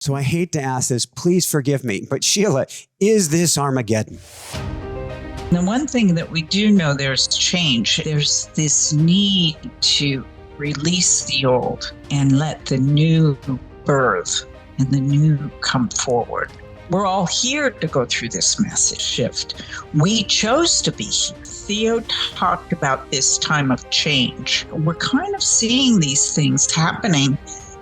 So I hate to ask this, please forgive me, but Sheila, is this Armageddon? The one thing that we do know, there's change. There's this need to release the old and let the new birth and the new come forward. We're all here to go through this massive shift. We chose to be here. Theo talked about this time of change. We're kind of seeing these things happening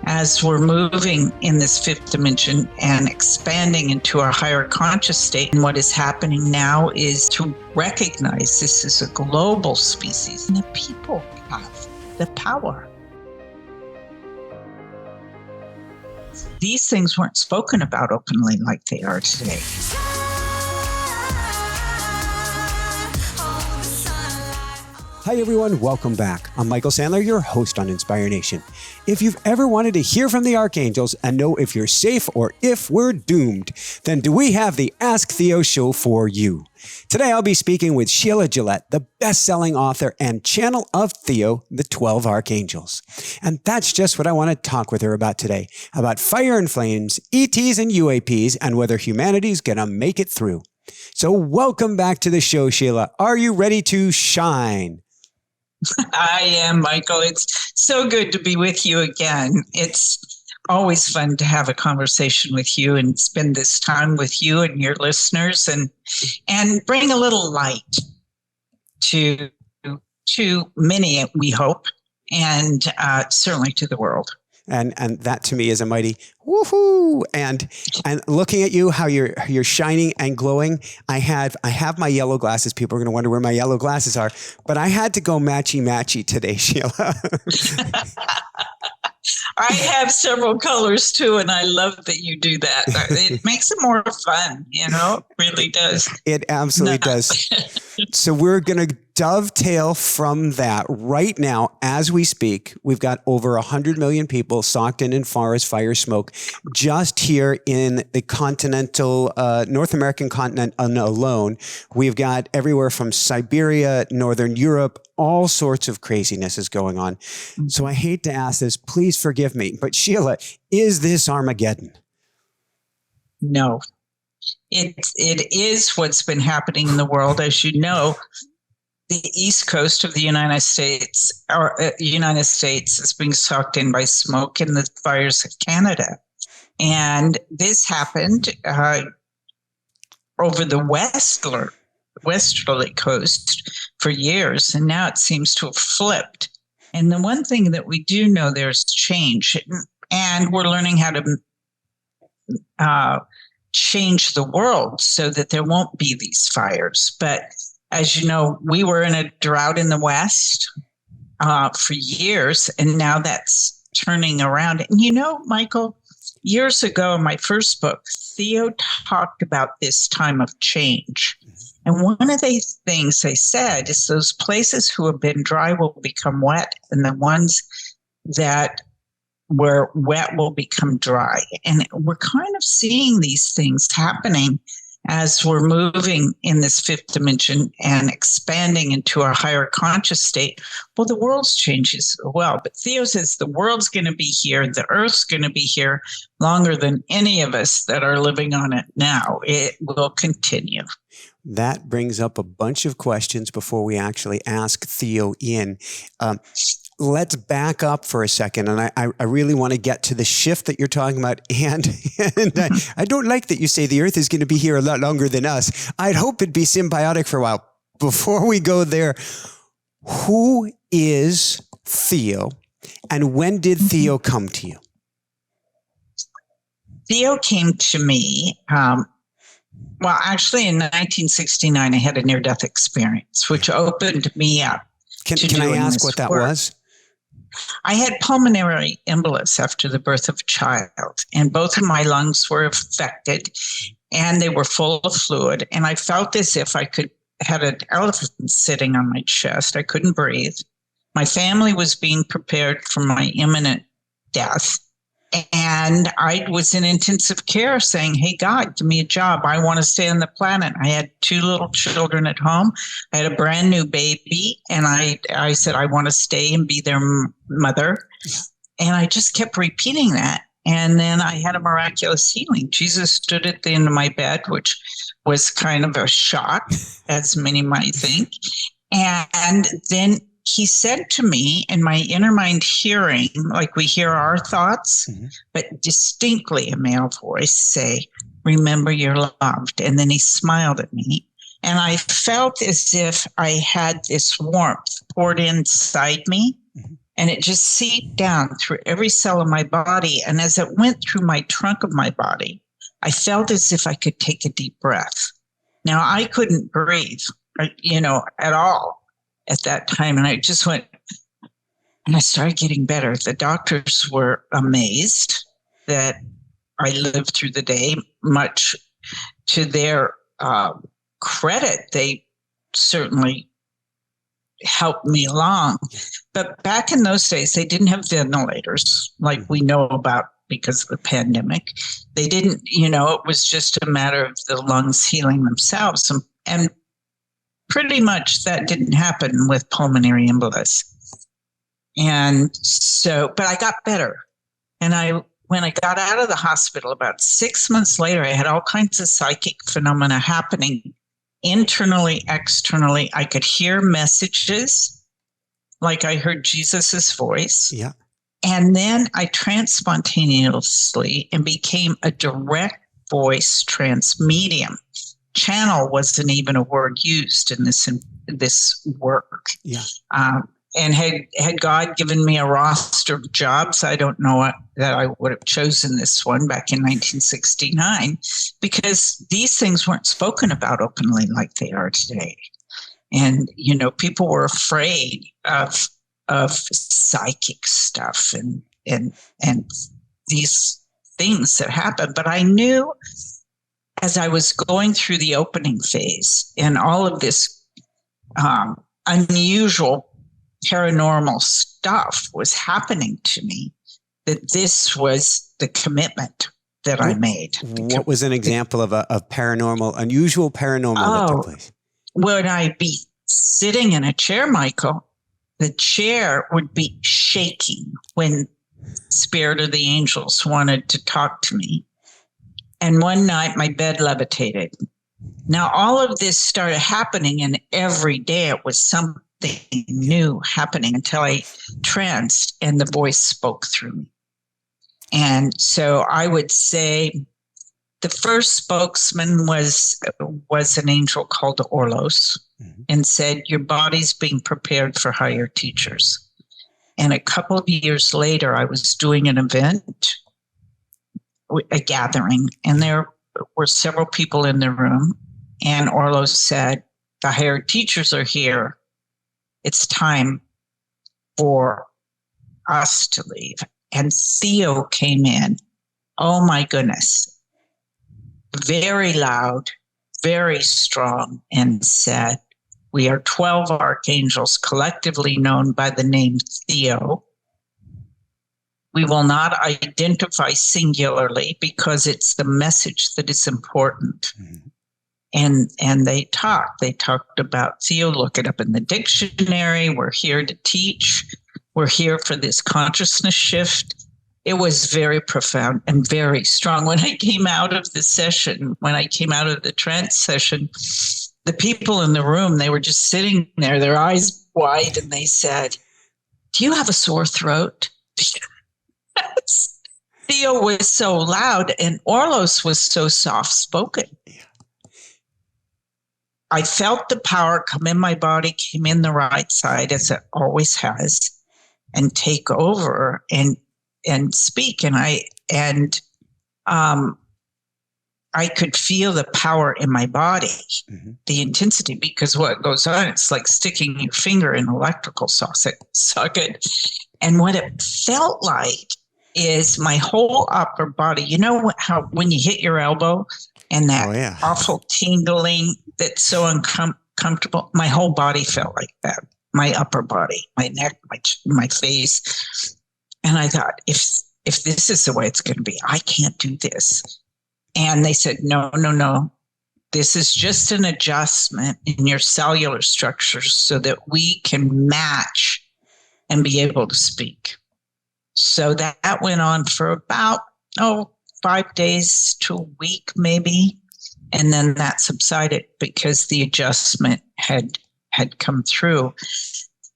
as we're moving in this fifth dimension and expanding into our higher conscious state. And what is happening now is to recognize this is a global species and that people have the power. These things weren't spoken about openly like they are today. Hi everyone, welcome back. I'm Michael Sandler, your host on Inspire Nation. If you've ever wanted to hear from the Archangels and know if you're safe or if we're doomed, then do we have the Ask Theo show for you. Today I'll be speaking with Sheila Gillette, the best-selling author and Channel of THEO, the 12 Archangels. And that's just what I want to talk with her about today, about fire and flames, ETs and UAPs, and whether humanity's gonna make it through. So welcome back to the show, Sheila. Are you ready to shine? I am, Michael. It's so good to be with you again. It's always fun to have a conversation with you and spend this time with you and your listeners and bring a little light to many, we hope, and certainly to the world. And that to me is a mighty woohoo! And looking at you, how you're shining and glowing. I have my yellow glasses. People are going to wonder where my yellow glasses are, but I had to go matchy today, Sheila. I have several colors too, and I love that you do that. It makes it more fun, it really does. It absolutely does. So we're going to dovetail from that right now as we speak. We've got over 100 million people socked in forest fire smoke just here in the continental, North American continent alone. We've got everywhere from Siberia, Northern Europe, all sorts of craziness is going on. So I hate to ask this, please forgive me, but Sheila, is this Armageddon? No. It is what's been happening in the world. As you know, the east coast of the United States is being sucked in by smoke in the fires of Canada. And this happened over the westerly coast for years, and now it seems to have flipped. And the one thing that we do know, there's change, and we're learning how to change the world so that there won't be these fires. But as you know, we were in a drought in the West for years, and now that's turning around. And Michael, years ago in my first book, Theo talked about this time of change. And one of the things they said is those places who have been dry will become wet, and the ones that were wet will become dry. And we're kind of seeing these things happening as we're moving in this fifth dimension and expanding into our higher conscious state. Well, the world's changes as well. But Theo says the world's going to be here, the earth's going to be here longer than any of us that are living on it now. It will continue. That brings up a bunch of questions before we actually ask Theo in. Let's back up for a second. And I really want to get to the shift that you're talking about. And I don't like that you say the earth is going to be here a lot longer than us. I'd hope it'd be symbiotic for a while. Before we go there, who is Theo and when did Theo come to you? Theo came to me, actually in 1969, I had a near-death experience, which opened me up. Can I ask what that was? I had pulmonary embolus after the birth of a child, and both of my lungs were affected, and they were full of fluid. And I felt as if I had an elephant sitting on my chest. I couldn't breathe. My family was being prepared for my imminent death. And I was in intensive care saying, hey, God, give me a job. I want to stay on the planet. I had 2 little children at home. I had a brand new baby. And I said, I want to stay and be their mother. And I just kept repeating that. And then I had a miraculous healing. Jesus stood at the end of my bed, which was kind of a shock, as many might think. And then he said to me in my inner mind hearing, like we hear our thoughts, but distinctly a male voice say, remember you're loved. And then he smiled at me. And I felt as if I had this warmth poured inside me. And it just seeped down through every cell of my body. And as it went through my trunk of my body, I felt as if I could take a deep breath. Now, I couldn't breathe, at all at that time. And I just went, and I started getting better. The doctors were amazed that I lived through the day. Much to their credit, they certainly helped me along. But back in those days, they didn't have ventilators like we know about because of the pandemic. They didn't, it was just a matter of the lungs healing themselves. And pretty much that didn't happen with pulmonary embolus. And so, but I got better. And when I got out of the hospital about 6 months later, I had all kinds of psychic phenomena happening internally, externally. I could hear messages like I heard Jesus's voice. Yeah. And then I spontaneously and became a direct voice trance medium. Channel wasn't even a word used in this work. Yeah. And had God given me a roster of jobs, I don't know that I would have chosen this one back in 1969, because these things weren't spoken about openly like they are today. And, people were afraid of psychic stuff and these things that happen. But I knew as I was going through the opening phase and all of this unusual paranormal stuff was happening to me, that this was the commitment that I made. What was an example of unusual paranormal that took place? Would I be sitting in a chair, Michael? The chair would be shaking when Spirit of the Angels wanted to talk to me. And one night my bed levitated. Now all of this started happening, and every day it was something new happening until I tranced and the voice spoke through me. And so I would say the first spokesman was an angel called Orlos, and said, your body's being prepared for higher teachers. And a couple of years later, I was doing an event, a gathering, and there were several people in the room. And Orlos said, the higher teachers are here. It's time for us to leave. And Theo came in. Oh my goodness. Very loud, very strong, and said, we are 12 archangels collectively known by the name Theo. We will not identify singularly because it's the message that is important. And they talked about Theo. Look it up in the dictionary. We're here to teach. We're here for this consciousness shift. It was very profound and very strong. When I came out of the session, when I came out of the trance session, the people in the room, they were just sitting there, their eyes wide, and they said, do you have a sore throat? Theo was so loud and Orlos was so soft-spoken. I felt the power come in my body, came in the right side, as it always has, and take over and speak. And I could feel the power in my body, the intensity, because what goes on, it's like sticking your finger in an electrical socket. And what it felt like is my whole upper body. You know how when you hit your elbow and that awful tingling that's so uncomfortable? My whole body felt like that. My upper body, my neck, my face. And I thought, if this is the way it's going to be, I can't do this. And they said, no. This is just an adjustment in your cellular structures so that we can match and be able to speak. So that went on for about 5 days to a week, maybe. And then that subsided because the adjustment had come through.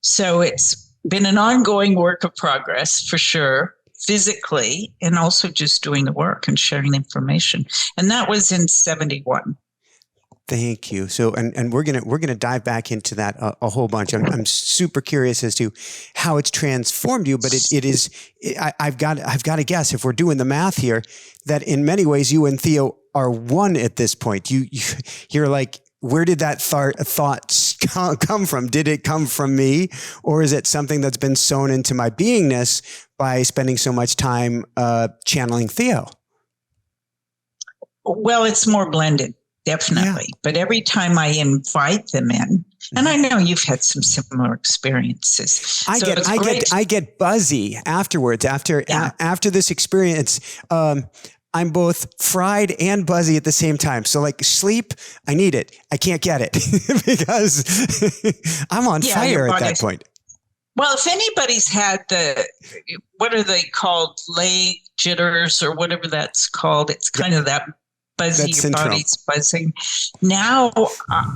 So it's been an ongoing work of progress for sure, physically, and also just doing the work and sharing the information. And that was in 71. Thank you. So, and we're gonna dive back into that a whole bunch. I'm super curious as to how it's transformed you, but I've got to guess, if we're doing the math here, that in many ways you and Theo are one at this point. You're like, where did that thought come from? Did it come from me, or is it something that's been sown into my beingness by spending so much time channeling Theo? Well, it's more blended. Definitely. Yeah. But every time I invite them in, and I know you've had some similar experiences. I get buzzy afterwards. After this experience, I'm both fried and buzzy at the same time. So like sleep, I need it. I can't get it because I'm on fire at that point. Well, if anybody's had what are they called? Leg jitters or whatever that's called. It's kind of that buzzy, your body's buzzing. Now,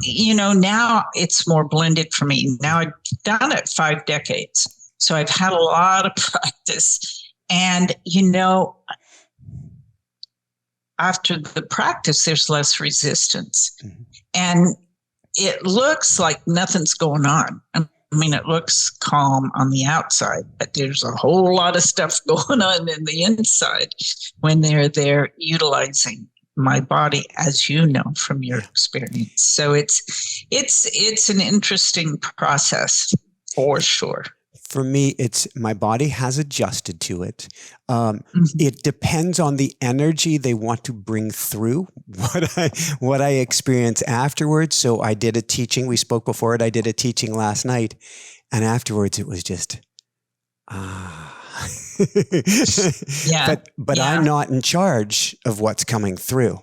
now it's more blended for me. Now I've done it 5 decades. So I've had a lot of practice. And, after the practice, there's less resistance. Mm-hmm. And it looks like nothing's going on. I mean, it looks calm on the outside, but there's a whole lot of stuff going on in the inside when they're there utilizing my body, as you know from your experience. So it's an interesting process for sure. For me, it's my body has adjusted to it. It depends on the energy they want to bring through what I experience afterwards. So I did a teaching. We spoke before it. I did a teaching last night, and afterwards it was just But I'm not in charge of what's coming through.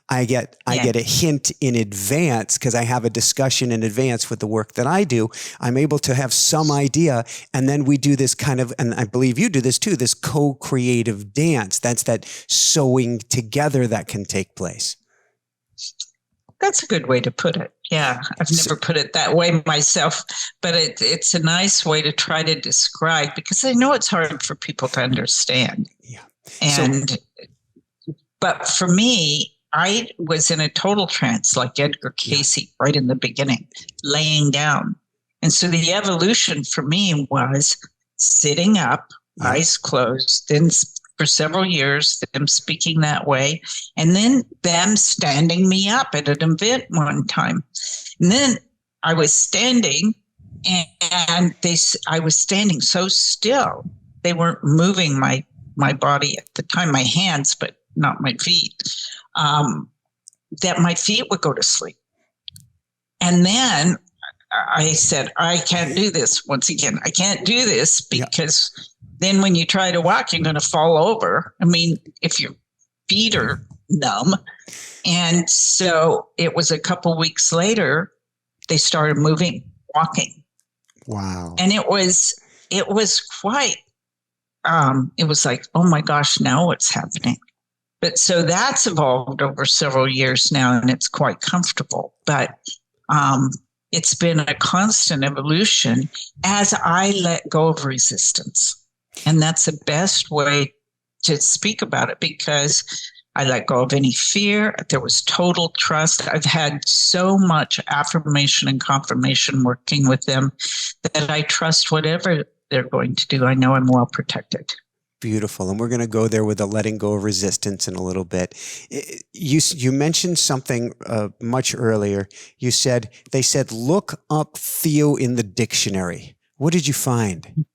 I get a hint in advance because I have a discussion in advance with the work that I do. I'm able to have some idea, and then we do this kind of, and I believe you do this too, this co-creative dance. That's that sewing together that can take place. That's a good way to put it. Yeah, I've never put it that way myself, but it's a nice way to try to describe, because I know it's hard for people to understand. Yeah. But for me, I was in a total trance, like Edgar Cayce, right in the beginning, laying down. And so the evolution for me was sitting up, eyes closed, then for several years, them speaking that way, and then them standing me up at an event one time. And then I was standing, and I was standing so still, they weren't moving my body at the time, my hands, but not my feet, that my feet would go to sleep. And then I said, I can't do this once again. I can't do this because then when you try to walk, you're going to fall over. I mean, if your feet are numb. And so it was a couple weeks later, they started moving, walking. Wow. And it was quite, it was like, oh my gosh, now what's happening? But so that's evolved over several years now, and it's quite comfortable. But it's been a constant evolution as I let go of resistance. And that's the best way to speak about it, because I let go of any fear. There was total trust. I've had so much affirmation and confirmation working with them that I trust whatever they're going to do. I know I'm well protected. Beautiful. And we're going to go there with the letting go of resistance in a little bit. You mentioned something much earlier. They said, look up Theo in the dictionary. What did you find?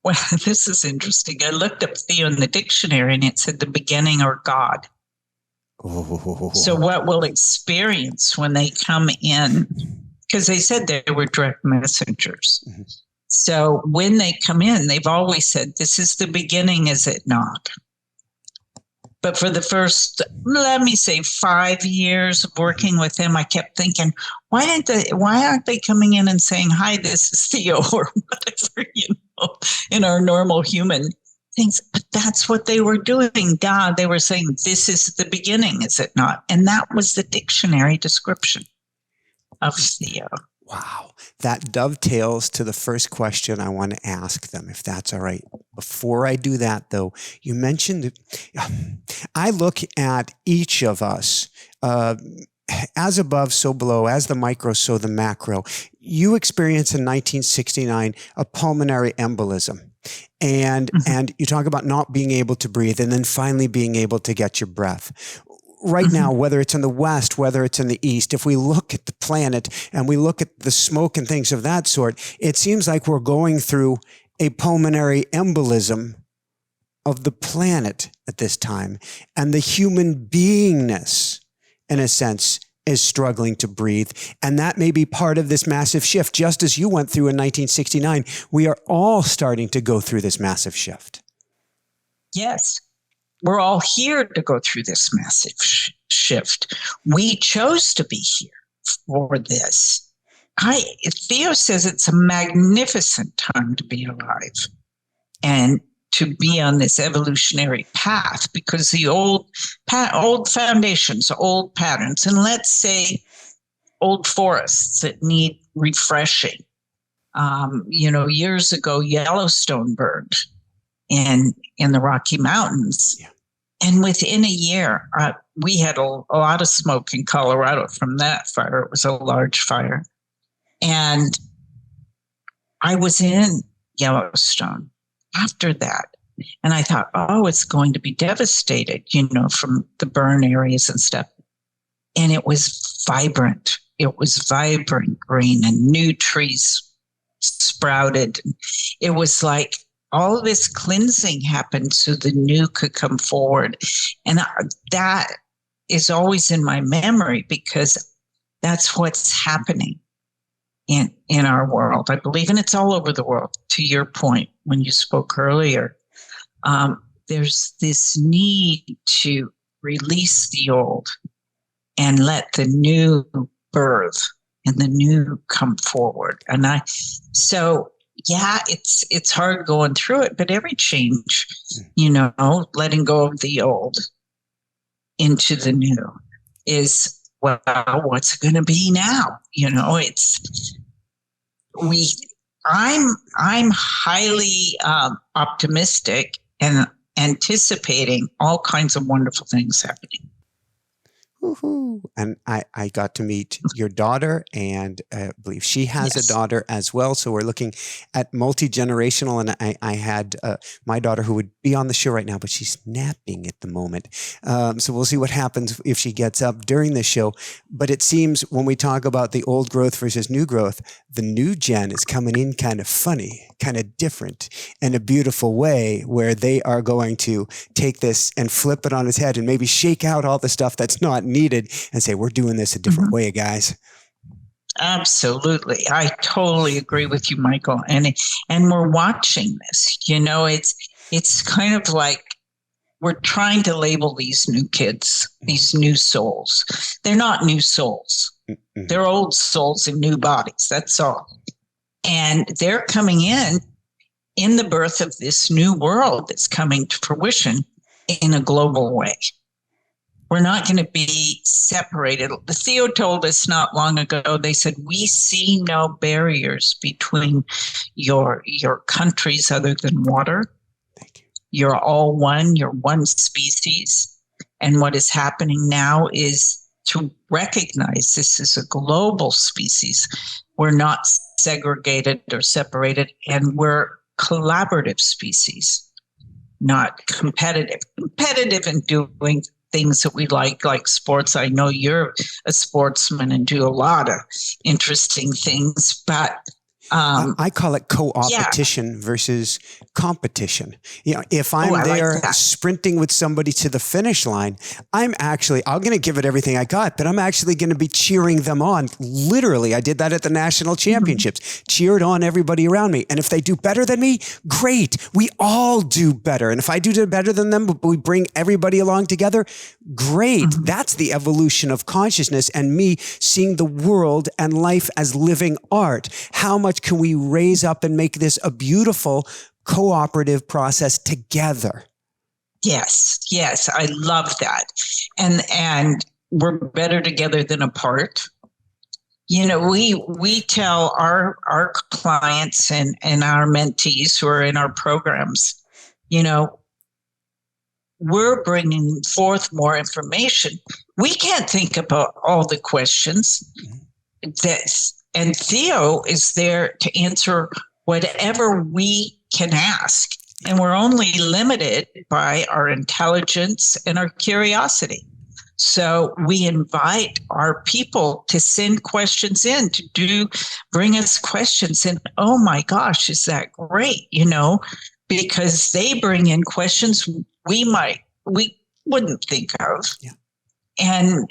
Well, this is interesting. I looked up Theo in the dictionary, and it said the beginning or God. Oh. So what we'll experience when they come in, because they said they were direct messengers. Mm-hmm. So when they come in, they've always said, this is the beginning, is it not? But for the first, let me say, 5 years of working with them, I kept thinking, why aren't they coming in and saying, hi, this is Theo, or whatever, in our normal human things. But that's what they were doing. God, they were saying, this is the beginning, is it not? And that was the dictionary description of Theo. Wow. That dovetails to the first question I want to ask them, if that's all right. Before I do that, though, you mentioned, I look at each of us, as above, so below, as the micro, so the macro. You experienced in 1969 a pulmonary embolism. And you talk about not being able to breathe and then finally being able to get your breath. Right now, whether it's in the West, whether it's in the East, if we look at the planet and we look at the smoke and things of that sort, it seems like we're going through a pulmonary embolism of the planet at this time. And the human beingness, in a sense, is struggling to breathe. And that may be part of this massive shift. Just as you went through in 1969, we are all starting to go through this massive shift. Yes. We're all here to go through this massive shift. We chose to be here for this. Theo says it's a magnificent time to be alive and to be on this evolutionary path, because the old foundations, old patterns, and let's say old forests that need refreshing. Years ago, Yellowstone burned in the Rocky Mountains. Yeah. And within a year, we had a lot of smoke in Colorado from that fire. It was a large fire. And I was in Yellowstone after that. And I thought, it's going to be devastated, from the burn areas and stuff. And it was vibrant. It was vibrant green, and new trees sprouted. It was like all of this cleansing happened so the new could come forward. And that is always in my memory, because that's what's happening in our world, I believe. And it's all over the world. To your point, when you spoke earlier, there's this need to release the old and let the new birth and the new come forward. And it's hard going through it, but every change, letting go of the old into the new is, what's it going to be now? I'm highly optimistic and anticipating all kinds of wonderful things happening. Woohoo. And I got to meet your daughter, and I believe she has a daughter as well. So we're looking at multi-generational, and I had my daughter, who would be on the show right now, but she's napping at the moment. So we'll see what happens if she gets up during the show. But it seems when we talk about the old growth versus new growth, the new gen is coming in kind of funny, kind of different in a beautiful way, where they are going to take this and flip it on its head and maybe shake out all the stuff that's not needed and say, we're doing this a different way, guys. Absolutely. I totally agree with you, Michael. And we're watching this, it's kind of like we're trying to label these new kids, these new souls. They're not new souls. Mm-hmm. They're old souls in new bodies. That's all. And they're coming in the birth of this new world that's coming to fruition in a global way. We're not going to be separated. Theo told us not long ago, they said, we see no barriers between your countries other than water. Thank you. You're all one. You're one species. And what is happening now is to recognize this is a global species. We're not segregated or separated, and we're collaborative species, not competitive. Competitive in doing things that we like sports. I know you're a sportsman and do a lot of interesting things, but I call it co-opetition versus competition. If I'm there sprinting with somebody to the finish line, I'm going to give it everything I got, but I'm actually going to be cheering them on. Literally, I did that at the national championships, cheered on everybody around me. And if they do better than me, great. We all do better. And if I do better than them, but we bring everybody along together, great. That's the evolution of consciousness and me seeing the world and life as living art. How much can we raise up and make this a beautiful cooperative process together. Yes, I love that. And we're better together than apart. We tell our clients and our mentees who are in our programs, we're bringing forth more information. We can't think about all the questions. And Theo is there to answer whatever we can ask. And we're only limited by our intelligence and our curiosity. So we invite our people to send questions in, bring us questions. And oh my gosh, is that great? Because they bring in questions we wouldn't think of. Yeah. And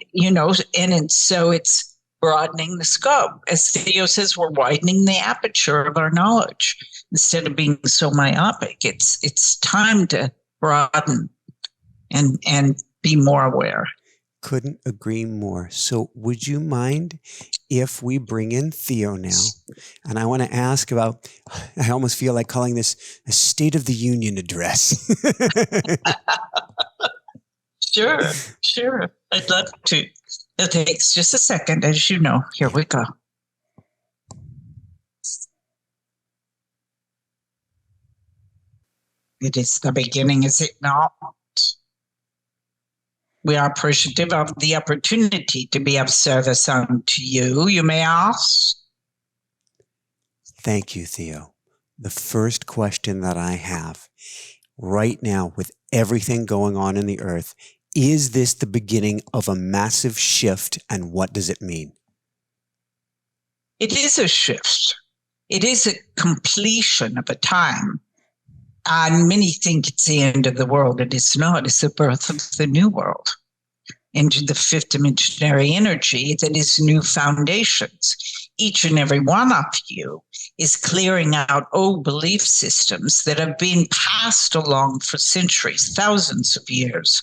so it's broadening the scope. As Theo says, we're widening the aperture of our knowledge. Instead of being so myopic, it's time to broaden and be more aware. Couldn't agree more. So would you mind if we bring in Theo now? And I want to ask about, I almost feel like calling this a State of the Union address. Sure. I'd love to. It takes just a second, as you know. Here we go. It is the beginning, is it not? We are appreciative of the opportunity to be of service unto you, you may ask. Thank you, Theo. The first question that I have right now, with everything going on in the earth, is this the beginning of a massive shift, and what does it mean? It is a shift. It is a completion of a time. And many think it's the end of the world. It is not. It's the birth of the new world into the fifth dimensionary energy that is new foundations. Each and every one of you is clearing out old belief systems that have been passed along for centuries, thousands of years,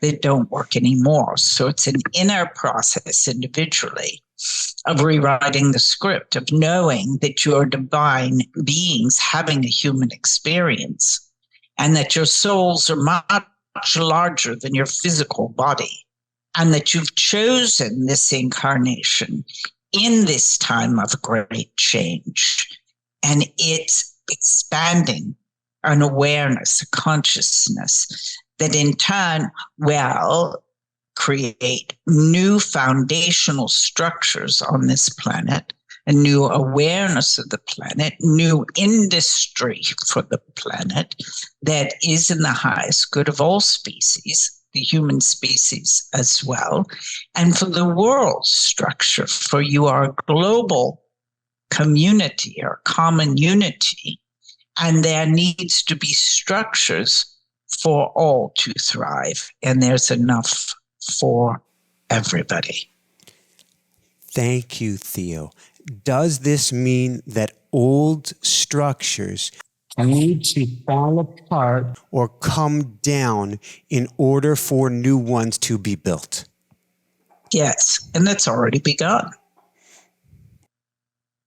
that don't work anymore. So it's an inner process individually of rewriting the script, of knowing that you're divine beings having a human experience, and that your souls are much larger than your physical body, and that you've chosen this incarnation in this time of great change. And it's expanding an awareness, a consciousness that in turn will create new foundational structures on this planet, a new awareness of the planet, new industry for the planet that is in the highest good of all species, the human species as well, and for the world structure, for you are a global community or common unity, and there needs to be structures for all to thrive, and there's enough for everybody. Thank you, Theo. Does this mean that old structures need to fall apart or come down in order for new ones to be built? Yes, and that's already begun.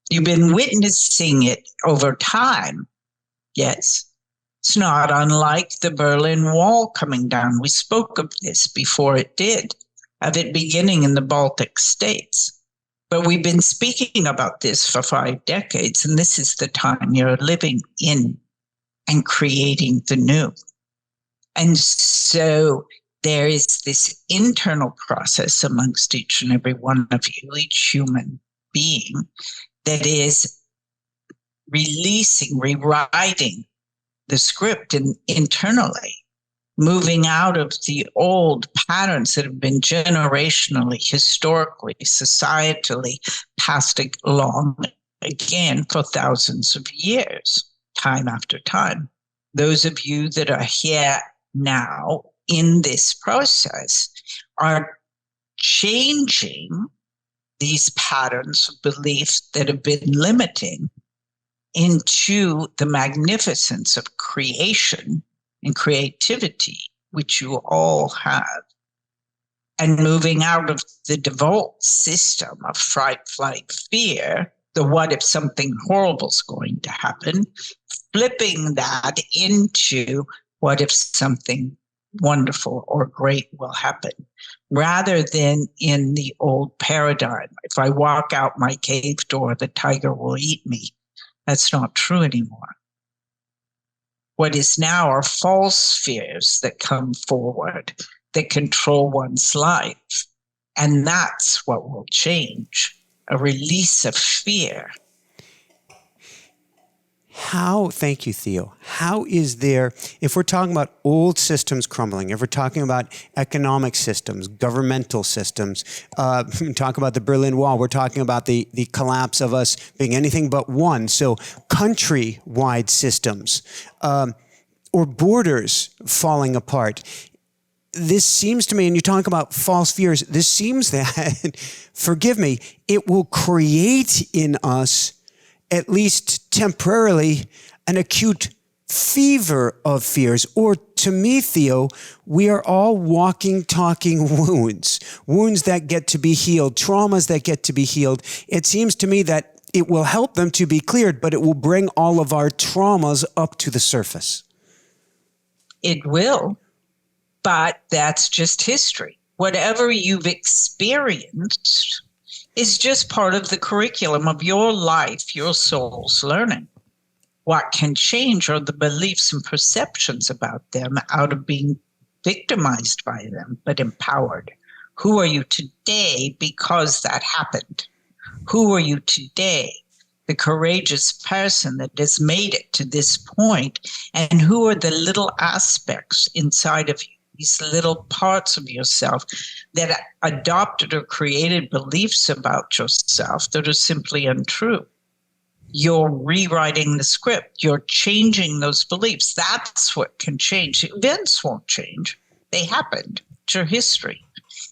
You've been witnessing it over time. Yes. It's not unlike the Berlin Wall coming down. We spoke of this before it did, of it beginning in the Baltic states. But we've been speaking about this for 5 decades, and this is the time you're living in and creating the new. And so there is this internal process amongst each and every one of you, each human being, that is releasing, rewriting the script internally, moving out of the old patterns that have been generationally, historically, societally passed along again for thousands of years, time after time. Those of you that are here now in this process are changing these patterns of beliefs that have been limiting into the magnificence of creation and creativity, which you all have, and moving out of the default system of fright, flight, fear, the what if something horrible is going to happen, flipping that into what if something wonderful or great will happen, rather than in the old paradigm. If I walk out my cave door, the tiger will eat me. That's not true anymore. What is now are false fears that come forward that control one's life. And that's what will change, a release of fear. Thank you, Theo. How is there, if we're talking about old systems crumbling, if we're talking about economic systems, governmental systems, talk about the Berlin Wall, we're talking about the collapse of us being anything but one. So country-wide systems or borders falling apart. This seems to me, and you talk about false fears, this seems that, forgive me, it will create in us, at least temporarily, an acute fever of fears. Or to me, Theo, we are all walking, talking wounds that get to be healed, traumas that get to be healed. It seems to me that it will help them to be cleared, but it will bring all of our traumas up to the surface. It will, but that's just history. Whatever you've experienced is just part of the curriculum of your life, your soul's learning. What can change are the beliefs and perceptions about them out of being victimized by them, but empowered. Who are you today because that happened? Who are you today? The courageous person that has made it to this point, and who are the little aspects inside of you, these little parts of yourself that adopted or created beliefs about yourself that are simply untrue. You're rewriting the script. You're changing those beliefs. That's what can change. Events won't change. They happened. It's your history.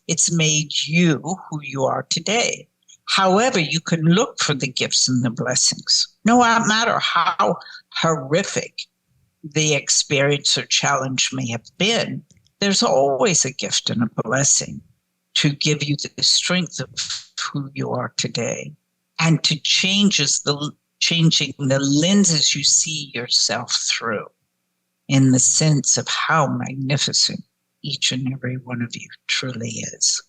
It's made you who you are today. However, you can look for the gifts and the blessings. No matter how horrific the experience or challenge may have been, there's always a gift and a blessing to give you the strength of who you are today, and to changing the lenses you see yourself through, in the sense of how magnificent each and every one of you truly is.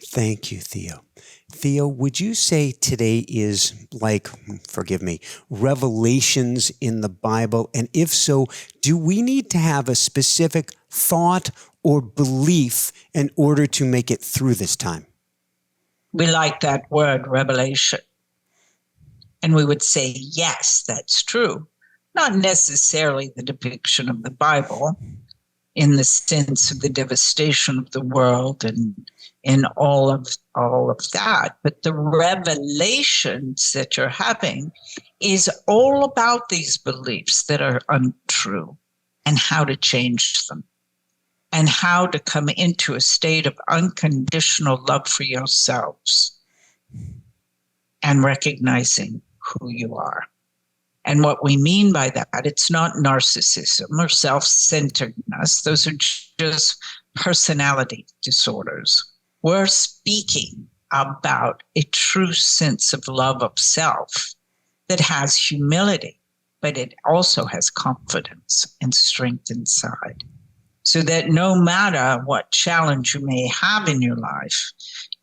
Thank you, Theo. Theo, would you say today is like, forgive me, revelations in the Bible? And if so, do we need to have a specific thought or belief in order to make it through this time? We like that word, revelation. And we would say, yes, that's true. Not necessarily the depiction of the Bible in the sense of the devastation of the world and all of that, but the revelations that you're having is all about these beliefs that are untrue and how to change them, and how to come into a state of unconditional love for yourselves and recognizing who you are. And what we mean by that, it's not narcissism or self-centeredness. Those are just personality disorders. We're speaking about a true sense of love of self that has humility, but it also has confidence and strength inside. So that no matter what challenge you may have in your life,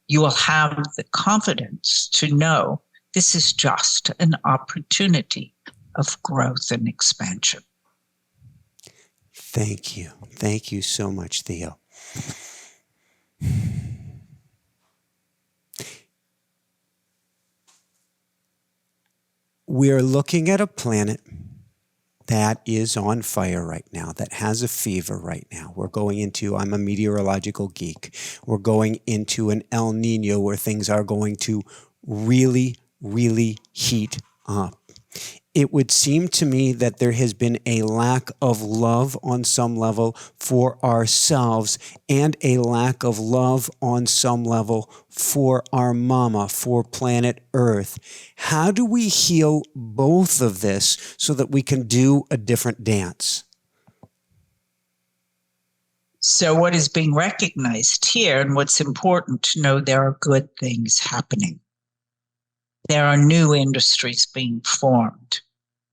you will have the confidence to know this is just an opportunity of growth and expansion. Thank you. Thank you so much, Theo. We're looking at a planet that is on fire right now, that has a fever right now. We're going into, I'm a meteorological geek, we're going into an El Nino where things are going to really, really heat up. It would seem to me that there has been a lack of love on some level for ourselves, and a lack of love on some level for our mama, for planet Earth. How do we heal both of this so that we can do a different dance? So what is being recognized here, and what's important to know, there are good things happening. There are new industries being formed.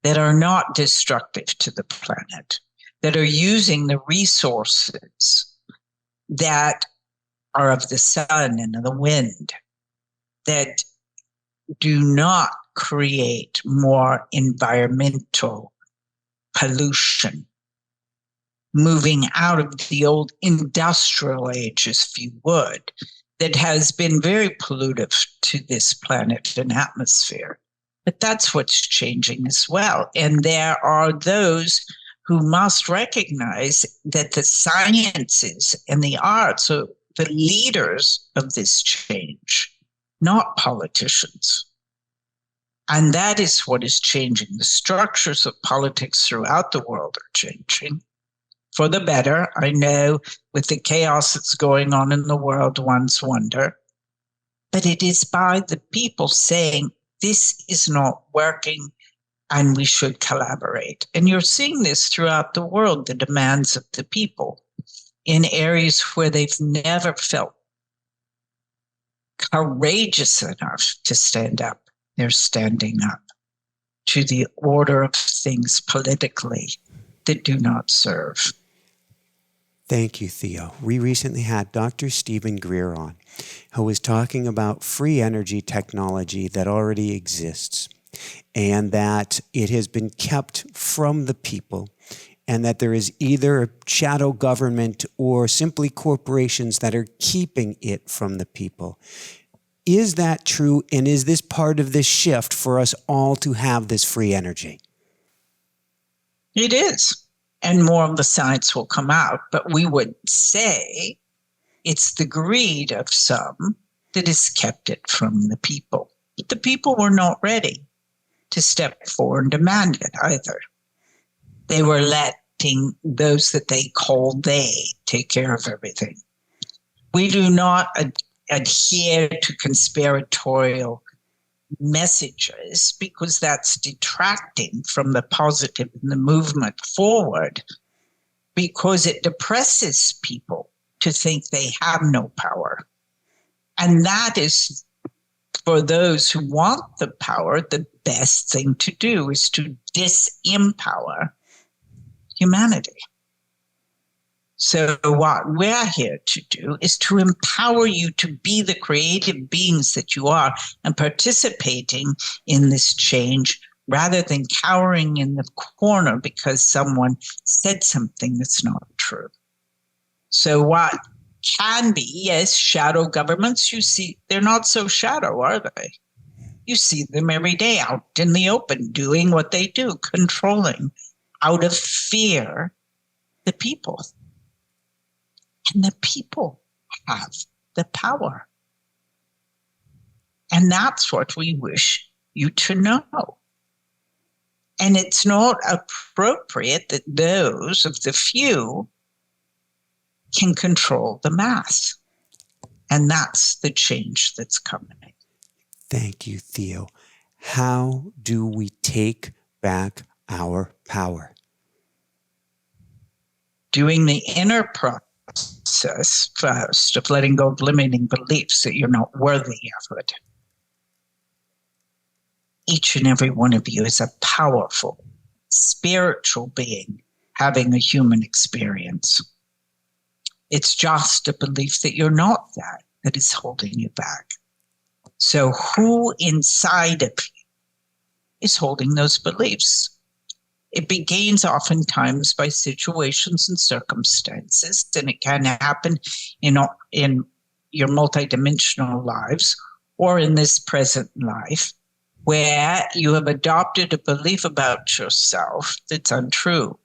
that are not destructive to the planet, that are using the resources that are of the sun and of the wind, that do not create more environmental pollution, moving out of the old industrial age, if you would, that has been very pollutive to this planet and atmosphere. But that's what's changing as well. And there are those who must recognize that the sciences and the arts are the leaders of this change, not politicians. And that is what is changing. The structures of politics throughout the world are changing for the better. I know with the chaos that's going on in the world, one's wonder. But it is by the people saying, this is not working and we should collaborate. And you're seeing this throughout the world, the demands of the people in areas where they've never felt courageous enough to stand up. They're standing up to the order of things politically that do not serve. Thank you, Theo. We recently had Dr. Stephen Greer on, who was talking about free energy technology that already exists and that it has been kept from the people, and that there is either a shadow government or simply corporations that are keeping it from the people. Is that true? And is this part of this shift for us all to have this free energy? It is. And more of the science will come out. But we would say it's the greed of some that has kept it from the people. But the people were not ready to step forward and demand it either. They were letting those that they call they take care of everything. We do not adhere to conspiratorial messages because that's detracting from the positive in the movement forward, because it depresses people to think they have no power. And that is, for those who want the power, the best thing to do is to disempower humanity. So what we're here to do is to empower you to be the creative beings that you are and participating in this change rather than cowering in the corner because someone said something that's not true. So what can be, yes, shadow governments, you see, they're not so shadow, are they? You see them every day out in the open doing what they do, controlling out of fear the people. And the people have the power. And that's what we wish you to know. And it's not appropriate that those of the few can control the mass. And that's the change that's coming. Thank you, Theo. How do we take back our power? Doing the inner process first of letting go of limiting beliefs that you're not worthy of it. Each and every one of you is a powerful spiritual being having a human experience. It's just a belief that you're not that is holding you back. So who inside of you is holding those beliefs? It begins oftentimes by situations and circumstances, and it can happen in your multidimensional lives or in this present life, where you have adopted a belief about yourself that's untrue.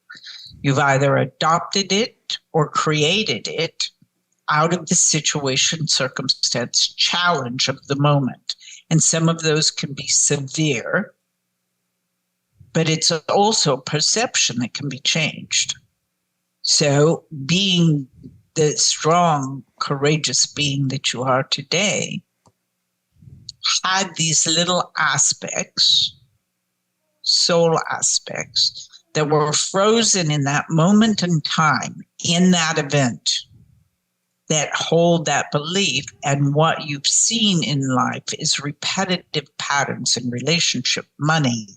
You've either adopted it or created it out of the situation, circumstance, challenge of the moment. And some of those can be severe, but it's also perception that can be changed. So being the strong, courageous being that you are today had these little aspects, soul aspects, that were frozen in that moment in time, in that event, that hold that belief. And what you've seen in life is repetitive patterns in relationship, money,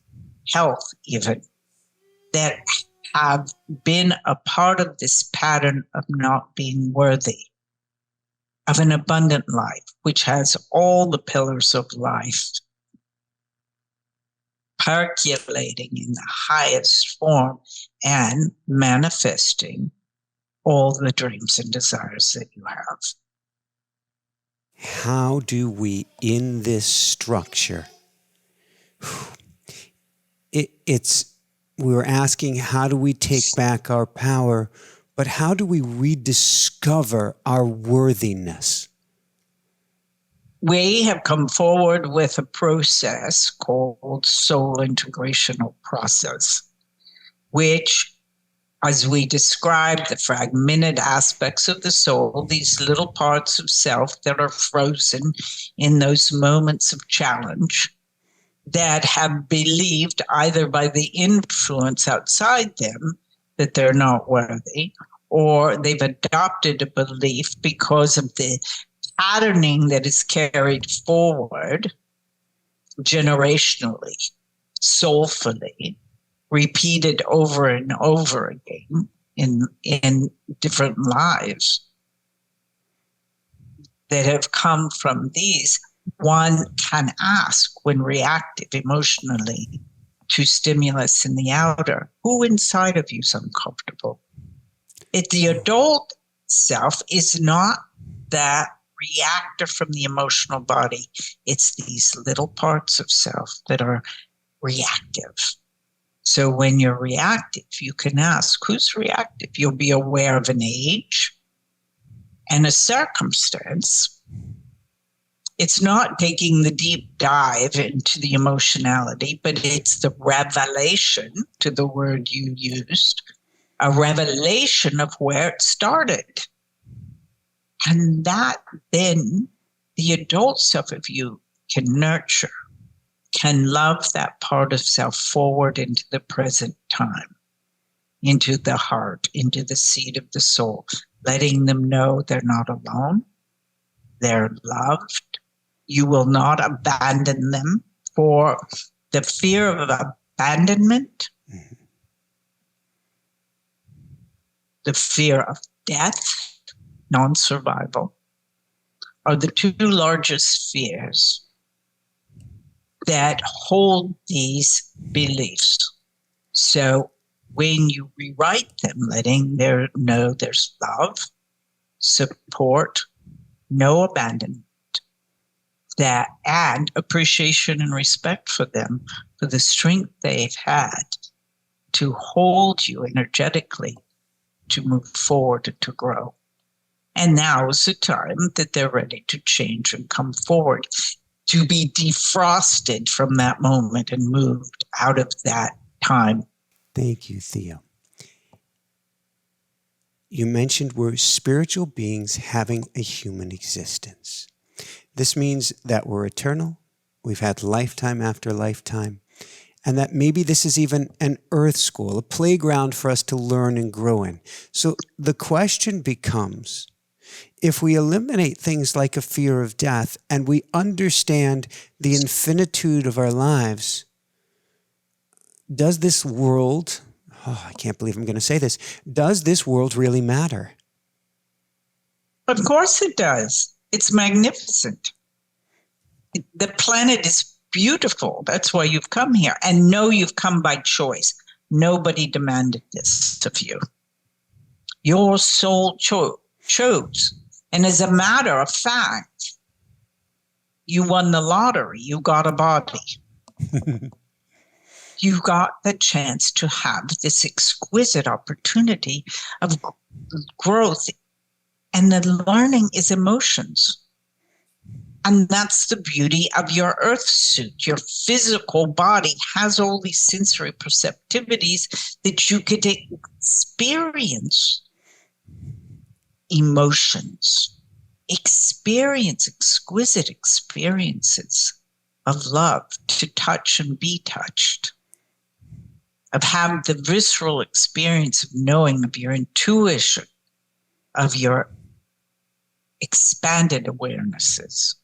health even, that have been a part of this pattern of not being worthy of an abundant life, which has all the pillars of life percolating in the highest form and manifesting all the dreams and desires that you have. How do we, in this structure, we were asking, how do we take back our power, but how do we rediscover our worthiness? We have come forward with a process called soul integrational process, which, as we describe the fragmented aspects of the soul, these little parts of self that are frozen in those moments of challenge, that have believed either by the influence outside them that they're not worthy, or they've adopted a belief because of the patterning that is carried forward generationally, soulfully, repeated over and over again in different lives that have come from these. One can ask when reactive emotionally to stimulus in the outer, who inside of you is uncomfortable? If the adult self is not that reactor from the emotional body, it's these little parts of self that are reactive. So when you're reactive, you can ask, who's reactive? You'll be aware of an age and a circumstance. It's not taking the deep dive into the emotionality, but it's the revelation, to the word you used, a revelation of where it started. And that then the adult self of you can nurture, can love that part of self forward into the present time, into the heart, into the seat of the soul, letting them know they're not alone, they're loved. You will not abandon them, for the fear of abandonment, the fear of death, non-survival, are the two largest fears that hold these beliefs. So when you rewrite them, letting them know there's love, support, no abandonment, that and appreciation and respect for them, for the strength they've had to hold you energetically, to move forward and to grow. And now is the time that they're ready to change and come forward, to be defrosted from that moment and moved out of that time. Thank you, Theo. You mentioned we're spiritual beings having a human existence. This means that we're eternal, we've had lifetime after lifetime, and that maybe this is even an earth school, a playground for us to learn and grow in. So the question becomes, if we eliminate things like a fear of death and we understand the infinitude of our lives, does this world, I can't believe I'm going to say this, does this world really matter? Of course it does. It's magnificent. The planet is beautiful. That's why you've come here. And no, you've come by choice. Nobody demanded this of you. Your soul chose. And as a matter of fact, you won the lottery. You got a body. You got the chance to have this exquisite opportunity of growth. And the learning is emotions. And that's the beauty of your earth suit. Your physical body has all these sensory perceptivities that you could experience emotions, experience exquisite experiences of love, to touch and be touched, of having the visceral experience of knowing, of your intuition, of your expanded awarenesses.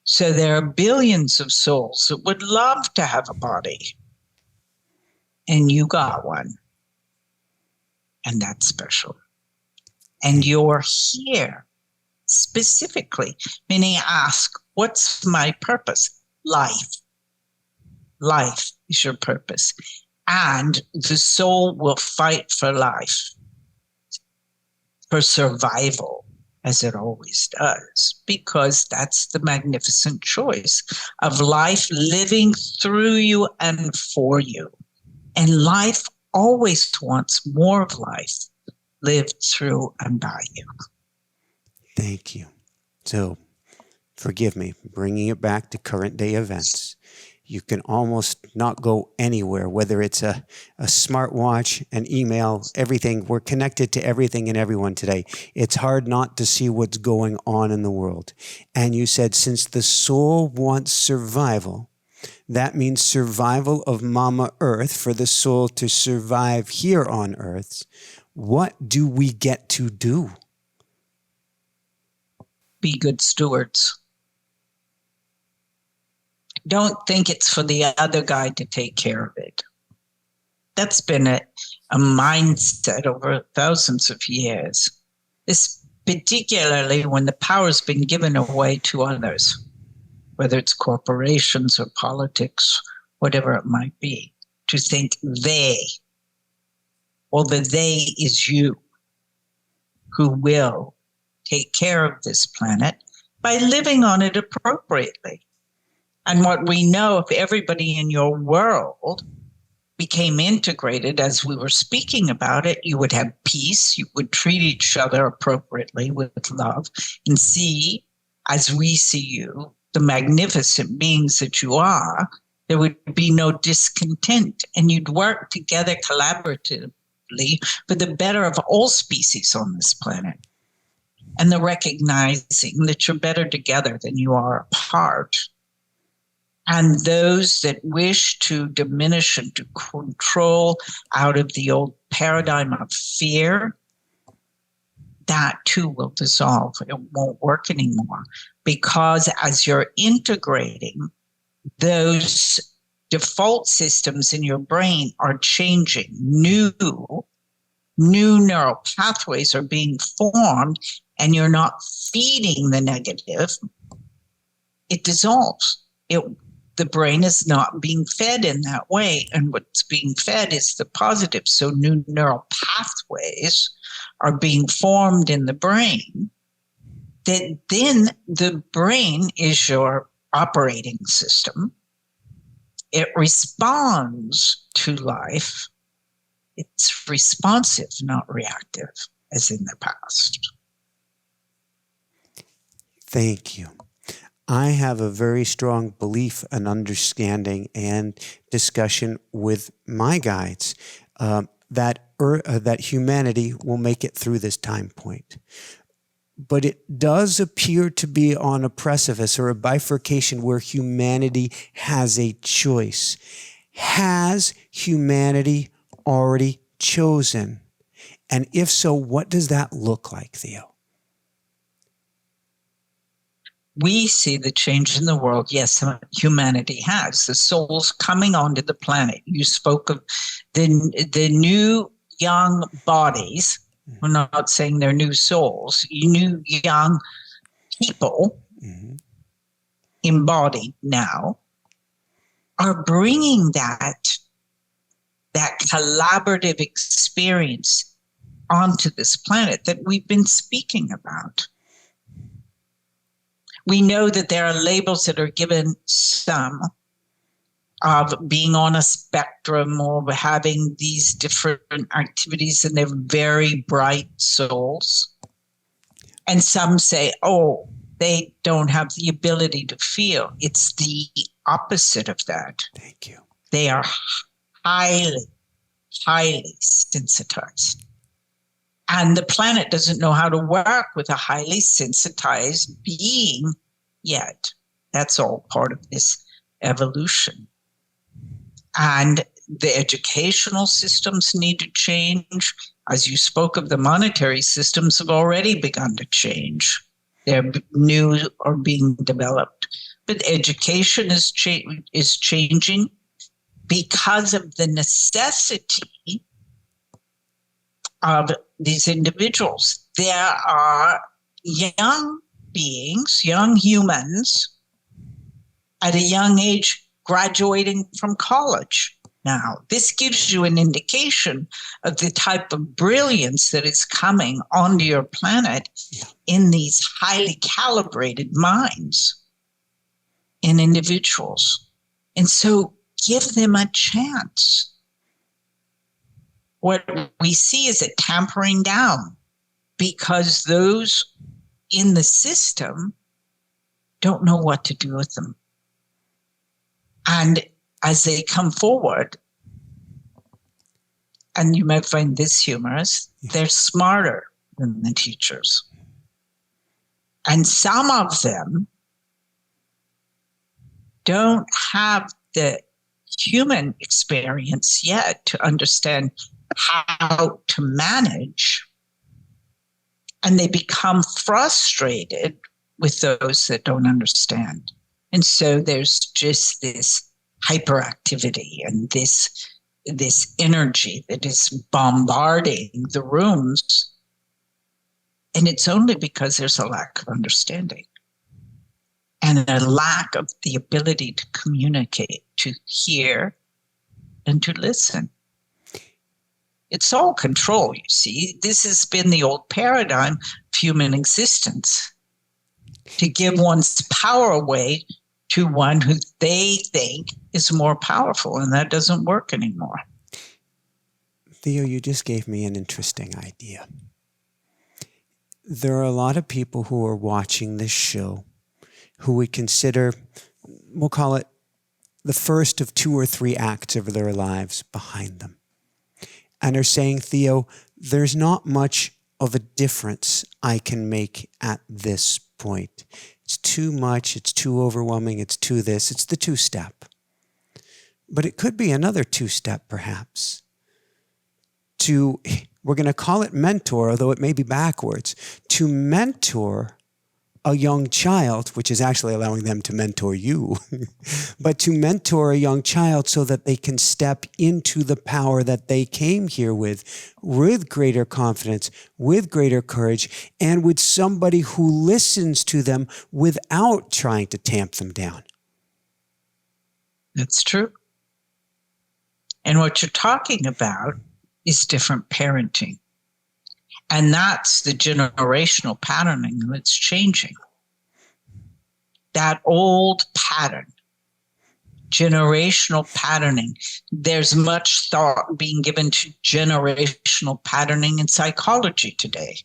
So there are billions of souls that would love to have a body. And you got one. And that's special. And you're here specifically. Many ask, what's my purpose? Life. Life is your purpose. And the soul will fight for life, for survival, as it always does, because that's the magnificent choice of life living through you and for you. And life always wants more of life lived through and by you. Thank you. So, forgive me, bringing it back to current day events. You can almost not go anywhere, whether it's a smartwatch, an email, everything. We're connected to everything and everyone today. It's hard not to see what's going on in the world. And you said, since the soul wants survival, that means survival of Mama Earth for the soul to survive here on Earth. What do we get to do? Be good stewards. Don't think it's for the other guy to take care of it. That's been a mindset over thousands of years. It's particularly when the power's been given away to others, whether it's corporations or politics, whatever it might be, to think they, or the they is you, who will take care of this planet by living on it appropriately. And what we know, if everybody in your world became integrated as we were speaking about it, you would have peace, you would treat each other appropriately with love, and see, as we see you, the magnificent beings that you are, there would be no discontent, and you'd work together collaboratively for the better of all species on this planet. And the recognizing that you're better together than you are apart. And those that wish to diminish and to control out of the old paradigm of fear, that too will dissolve. It won't work anymore, because as you're integrating, those default systems in your brain are changing. New neural pathways are being formed, and you're not feeding the negative. It dissolves. The brain is not being fed in that way, and what's being fed is the positive. So new neural pathways are being formed in the brain, that then the brain is your operating system. It responds to life. It's responsive, not reactive, as in the past. Thank you. I have a very strong belief and understanding and discussion with my guides that humanity will make it through this time point. But it does appear to be on a precipice or a bifurcation where humanity has a choice. Has humanity already chosen? And if so, what does that look like, Theo? We see the change in the world. Yes, humanity has. The souls coming onto the planet. You spoke of the new young bodies. We're not saying they're new souls. New young people embodied now are bringing that collaborative experience onto this planet that we've been speaking about. We know that there are labels that are given, some of being on a spectrum or having these different activities, and they're very bright souls. And some say, oh, they don't have the ability to feel. It's the opposite of that. Thank you. They are highly, highly sensitized. And the planet doesn't know how to work with a highly sensitized being yet. That's all part of this evolution. And the educational systems need to change. As you spoke of, the monetary systems have already begun to change. They're new or being developed. But education is changing because of the necessity of these individuals. There are young beings, young humans at a young age graduating from college now. This gives you an indication of the type of brilliance that is coming onto your planet in these highly calibrated minds in individuals. And so give them a chance. What we see is a tampering down because those in the system don't know what to do with them. And as they come forward, and you might find this humorous, they're smarter than the teachers. And some of them don't have the human experience yet to understand how to manage, and they become frustrated with those that don't understand. And so there's just this hyperactivity and this energy that is bombarding the rooms. And it's only because there's a lack of understanding and a lack of the ability to communicate, to hear, and to listen. It's all control, you see. This has been the old paradigm of human existence, to give one's power away to one who they think is more powerful, and that doesn't work anymore. Theo, you just gave me an interesting idea. There are a lot of people who are watching this show who we consider, we'll call it, the first of 2 or 3 acts of their lives behind them, and are saying, Theo, there's not much of a difference I can make at this point. It's too much, it's too overwhelming, it's too this, it's the 2-step. But it could be another 2-step perhaps. We're going to call it mentor, although it may be backwards, to mentor a young child, which is actually allowing them to mentor you, but to mentor a young child so that they can step into the power that they came here with greater confidence, with greater courage, and with somebody who listens to them without trying to tamp them down. That's true. And what you're talking about is different parenting. And that's the generational patterning that's changing. That old pattern, generational patterning. There's much thought being given to generational patterning in psychology today.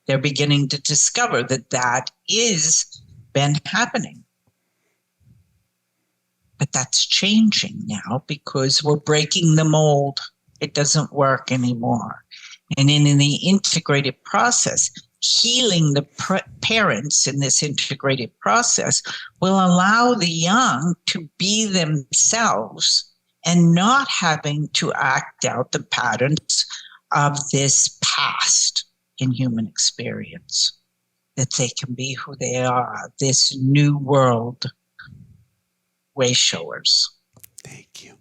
They're beginning to discover that is been happening. But that's changing now because we're breaking the mold. It doesn't work anymore. And in the integrated process, healing the parents in this integrated process will allow the young to be themselves and not having to act out the patterns of this past in human experience, that they can be who they are, this new world way showers. Thank you.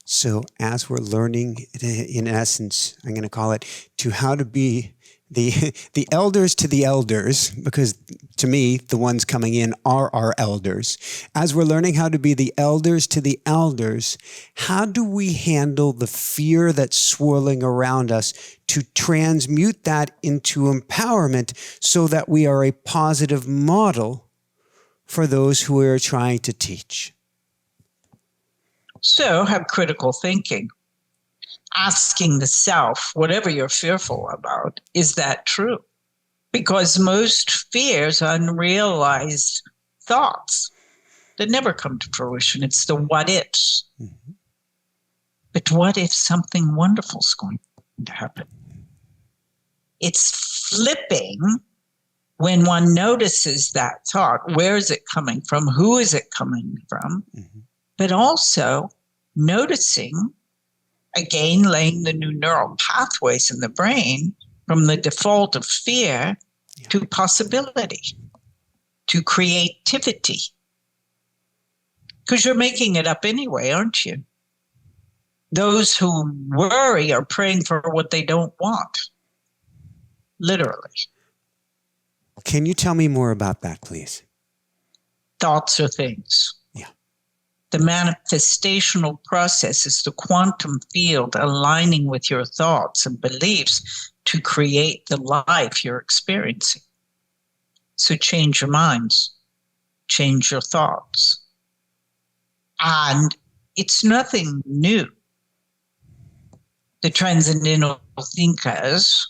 So as we're learning, in essence, I'm going to call it, to how to be the elders to the elders, because to me, the ones coming in are our elders. As we're learning how to be the elders to the elders, how do we handle the fear that's swirling around us to transmute that into empowerment so that we are a positive model for those who we are trying to teach? So have critical thinking, asking the self, whatever you're fearful about, is that true? Because most fears are unrealized thoughts that never come to fruition. It's the what ifs. Mm-hmm. But what if something wonderful is going to happen? It's flipping when one notices that thought. Where is it coming from? Who is it coming from? Mm-hmm. But also noticing, again, laying the new neural pathways in the brain from the default of fear to possibility, to creativity, Because you're making it up anyway, aren't you? Those who worry are praying for what they don't want. Literally. Can you tell me more about that, please? Thoughts are things. Yeah. The manifestational process is the quantum field aligning with your thoughts and beliefs to create the life you're experiencing. So change your minds, change your thoughts. And it's nothing new. The transcendental thinkers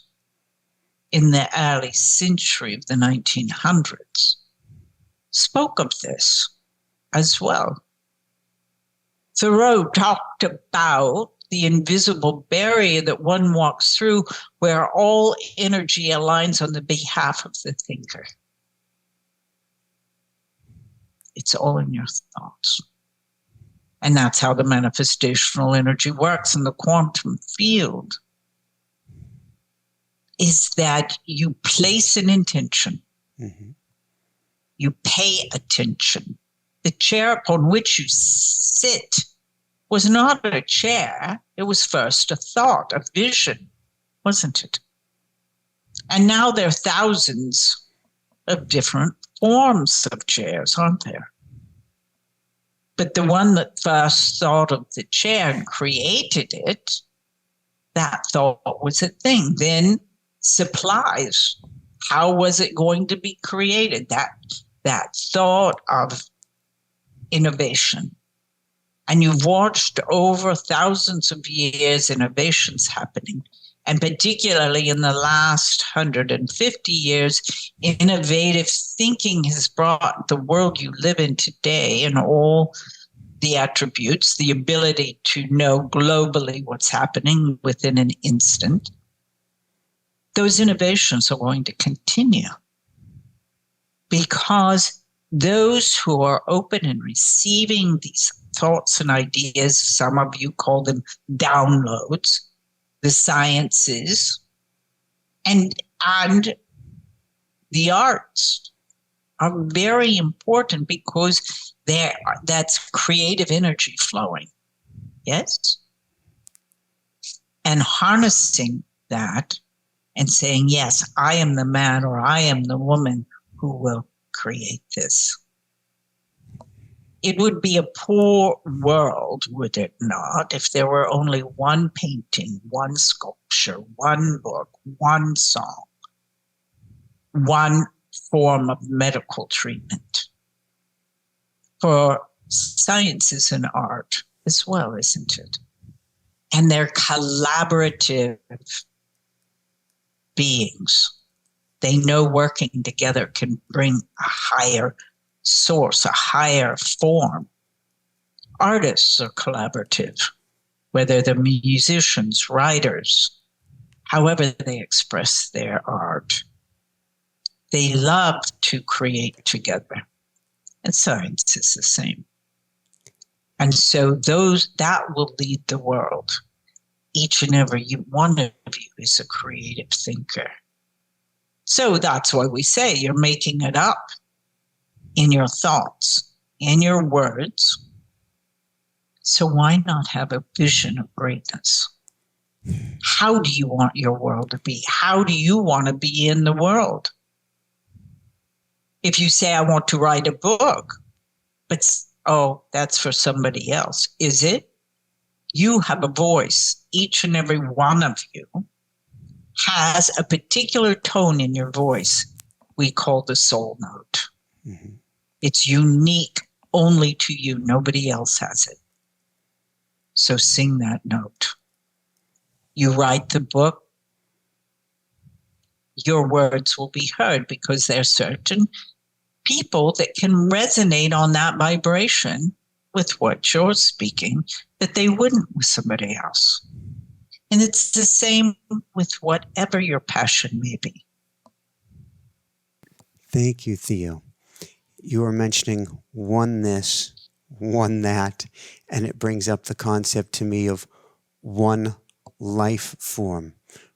in the early century of the 1900s spoke of this as well. Thoreau talked about the invisible barrier that one walks through where all energy aligns on the behalf of the thinker. It's all in your thoughts. And that's how the manifestational energy works in the quantum field, is that you place an intention. Mm-hmm. You pay attention. The chair upon which you sit was not a chair. It was first a thought, a vision, wasn't it? And now there are thousands of different forms of chairs, aren't there? But the one that first thought of the chair and created it, that thought was a thing. Then supplies. How was it going to be created? That thought of innovation. And you've watched over thousands of years innovations happening. And particularly in the last 150 years, innovative thinking has brought the world you live in today and all the attributes, the ability to know globally what's happening within an instant. Those innovations are going to continue because those who are open and receiving these thoughts and ideas, some of you call them downloads, the sciences, and the arts are very important because that's creative energy flowing. Yes? And harnessing that and saying, yes, I am the man or I am the woman who will create this. It would be a poor world, would it not, if there were only one painting, one sculpture, one book, one song, one form of medical treatment. For sciences and art as well, isn't it? And they're collaborative beings. They know working together can bring a higher source, a higher form. Artists are collaborative, whether they're musicians, writers, however they express their art. They love to create together. And science is the same. And so that will lead the world. Each and every one of you is a creative thinker. So that's why we say you're making it up in your thoughts, in your words. So why not have a vision of greatness? How do you want your world to be? How do you want to be in the world? If you say, I want to write a book, but, that's for somebody else. Is it? You have a voice. Each and every one of you has a particular tone in your voice we call the soul note. Mm-hmm. It's unique only to you. Nobody else has it. So sing that note. You write the book, your words will be heard because there are certain people that can resonate on that vibration with what you're speaking that they wouldn't with somebody else. And it's the same with whatever your passion may be. Thank you, Theo. You were mentioning one this, one that, and it brings up the concept to me of one life form,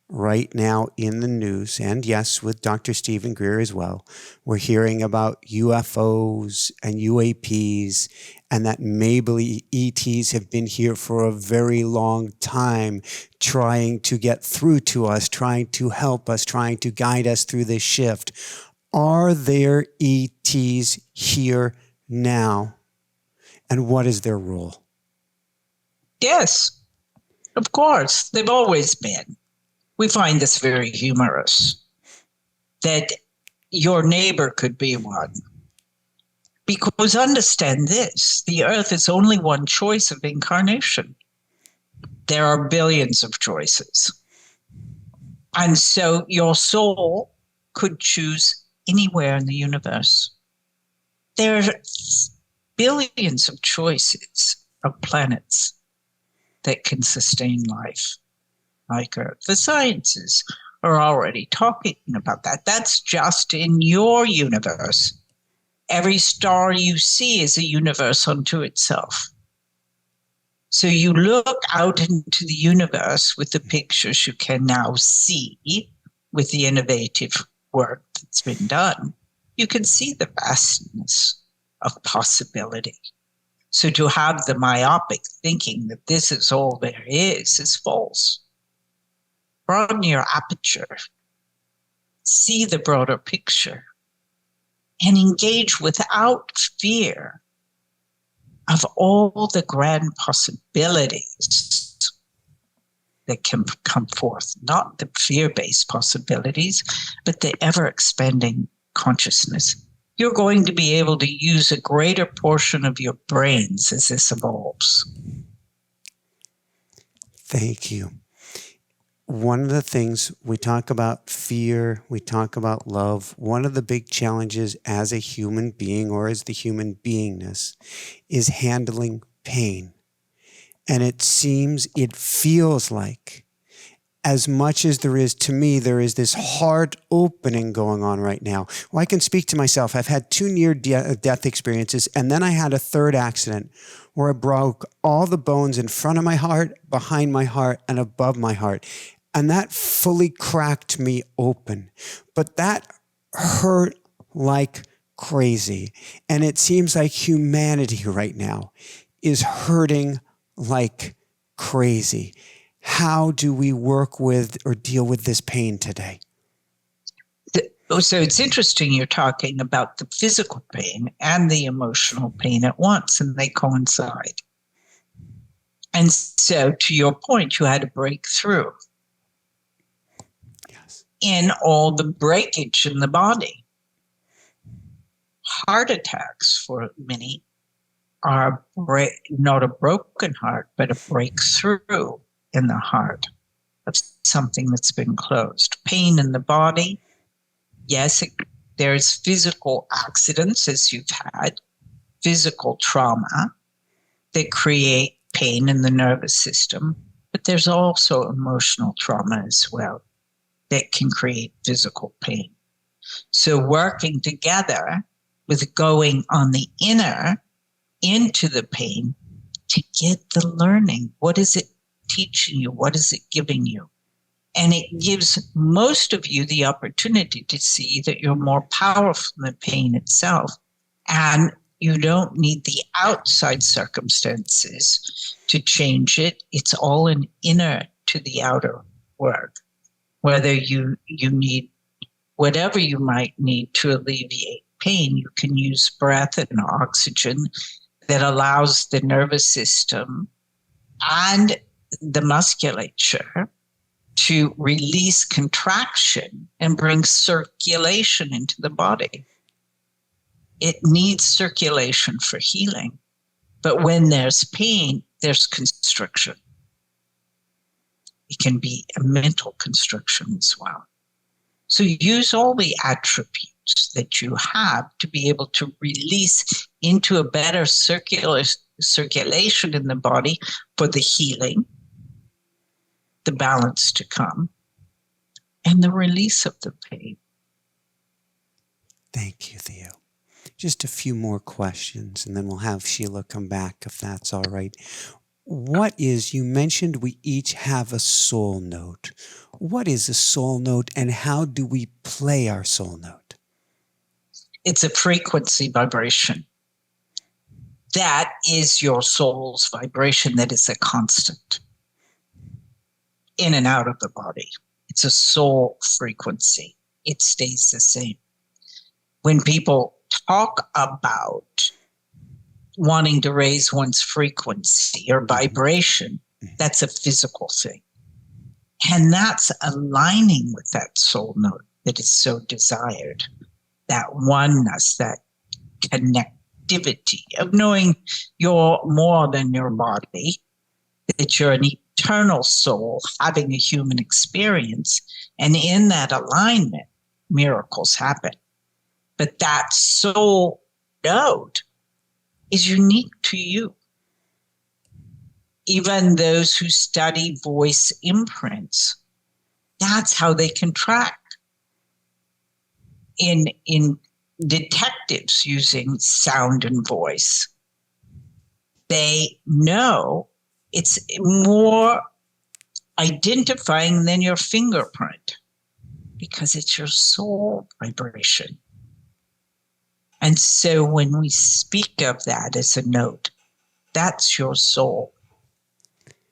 right now in the news, and yes, with Dr. Stephen Greer as well, we're hearing about UFOs and UAPs, and that maybe ETs have been here for a very long time, trying to get through to us, trying to help us, trying to guide us through this shift. Are there ETs here now? And what is their role? Yes, of course. They've always been. We find this very humorous, that your neighbor could be one. Because understand this, the earth is only one choice of incarnation. There are billions of choices. And so your soul could choose anywhere in the universe. There are billions of choices of planets that can sustain life like Earth. The sciences are already talking about that. That's just in your universe. Every star you see is a universe unto itself. So you look out into the universe with the pictures you can now see with the innovative work that's been done. You can see the vastness of possibility. So to have the myopic thinking that this is all there is false. Broaden your aperture, see the broader picture, and engage without fear of all the grand possibilities that can come forth, not the fear-based possibilities, but the ever-expanding consciousness. You're going to be able to use a greater portion of your brains as this evolves. Thank you. One of the things we talk about fear, we talk about love. One of the big challenges as a human being or as the human beingness is handling pain. And it feels like as much as there is to me, there is this heart opening going on right now. Well, I can speak to myself. I've had 2 near-death experiences, and then I had a 3rd accident where I broke all the bones in front of my heart, behind my heart, and above my heart. And that fully cracked me open. But that hurt like crazy. And it seems like humanity right now is hurting like crazy. How do we work with or deal with this pain today? So it's interesting you're talking about the physical pain and the emotional pain at once, and they coincide. And so to your point, you had to break through. Yes. In all the breakage in the body. Heart attacks for many are not a broken heart, but a breakthrough in the heart of something that's been closed. Pain in the body. Yes, there's physical accidents, as you've had, physical trauma that create pain in the nervous system, but there's also emotional trauma as well that can create physical pain. So working together with going on the inner into the pain to get the learning. What is it teaching you? What is it giving you? And it gives most of you the opportunity to see that you're more powerful than the pain itself. And you don't need the outside circumstances to change it. It's all an inner to the outer work. Whether you need whatever you might need to alleviate pain, you can use breath and oxygen that allows the nervous system and the musculature to release contraction and bring circulation into the body. It needs circulation for healing. But when there's pain, there's constriction. It can be a mental constriction as well. So use all the attributes that you have to be able to release into a better circulation in the body for the healing, the balance to come, and the release of the pain. Thank you, Theo. Just a few more questions, and then we'll have Sheila come back if that's all right. You mentioned we each have a soul note. What is a soul note, and how do we play our soul note? It's a frequency vibration. That is your soul's vibration that is a constant in and out of the body. It's a soul frequency. It stays the same. When people talk about wanting to raise one's frequency or vibration, that's a physical thing. And that's aligning with that soul note that is so desired, that oneness, that connectivity of knowing you're more than your body, that you're an eternal soul having a human experience. And in that alignment, miracles happen. But that soul note is unique to you. Even those who study voice imprints, that's how they can track. In detectives using sound and voice, they know it's more identifying than your fingerprint because it's your soul vibration. And so when we speak of that as a note, that's your soul.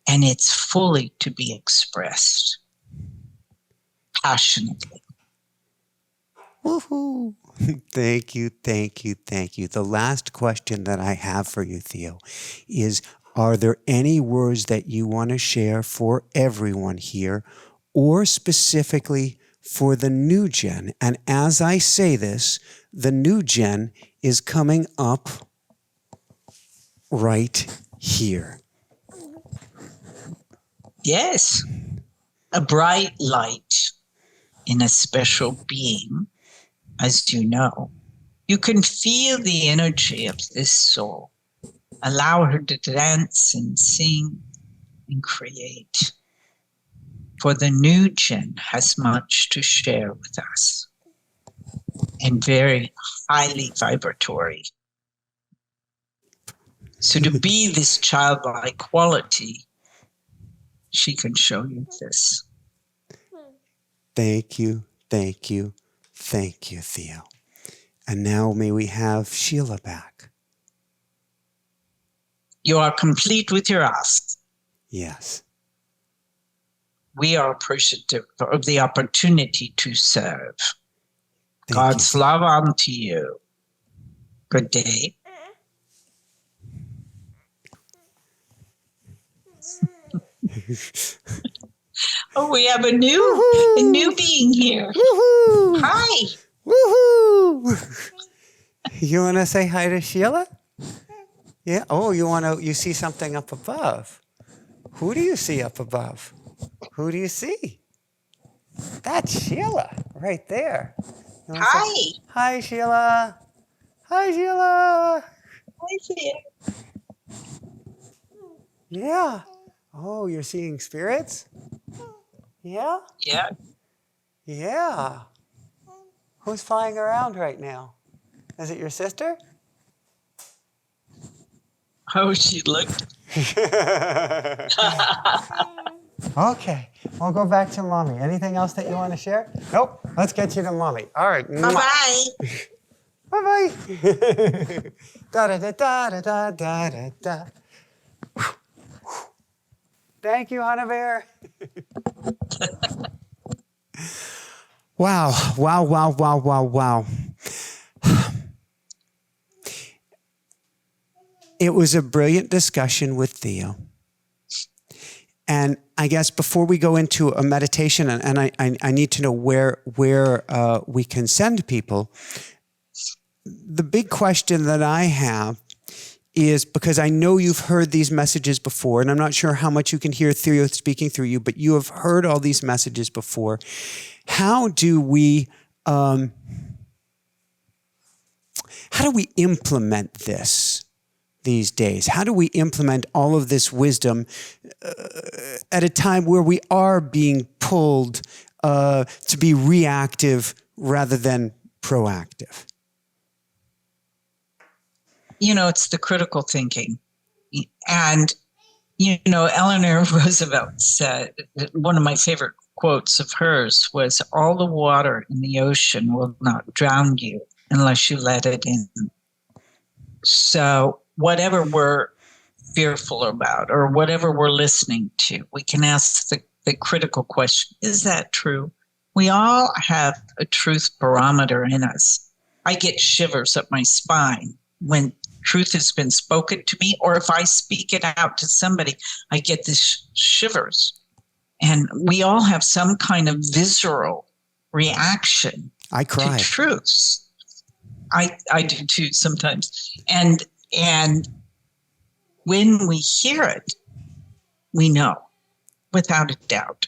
And it's fully to be expressed passionately. Woohoo! Thank you, thank you, thank you. The last question that I have for you, Theo, is are there any words that you want to share for everyone here, or specifically for the new gen? And as I say this, the new gen is coming up right here. Yes, a bright light in a special being, as you know. You can feel the energy of this soul. Allow her to dance and sing and create. For the new gen has much to share with us and very highly vibratory. So to be this childlike quality, she can show you this. Thank you, thank you, thank you, Theo. And now may we have Sheila back. You are complete with your ask. Yes. We are appreciative of the opportunity to serve. Thank God's you. love unto you. Good day. Oh, we have a new being here. Woohoo! Hi. Woohoo! You want to say hi to Sheila? Yeah. Oh, you see something up above. Who do you see up above? Who do you see? That's Sheila right there. Hi. Say, hi, Sheila. Hi, Sheila. Hi, Sheila. Yeah. Oh, you're seeing spirits? Yeah? Yeah. Yeah. Who's flying around right now? Is it your sister? Oh, she looked. Okay. We'll go back to Mommy. Anything else that you want to share? Nope. Let's get you to Mommy. All right. Bye-bye. Bye-bye. Da-da-da-da-da-da-da-da. Thank you, Hannah Bear. Wow. Wow, wow, wow, wow, wow. It was a brilliant discussion with Theo. And I guess before we go into a meditation, and I need to know where we can send people, the big question that I have is, because I know you've heard these messages before, and I'm not sure how much you can hear Theo speaking through you, but you have heard all these messages before. How do we implement this these days? How do we implement all of this wisdom at a time where we are being pulled to be reactive rather than proactive? It's the critical thinking. And, Eleanor Roosevelt said, one of my favorite quotes of hers was, all the water in the ocean will not drown you unless you let it in. So whatever we're fearful about or whatever we're listening to, we can ask the critical question, is that true? We all have a truth barometer in us. I get shivers up my spine when truth has been spoken to me, or if I speak it out to somebody, I get these shivers. And we all have some kind of visceral reaction to truths. I do too sometimes. And when we hear it, we know without a doubt.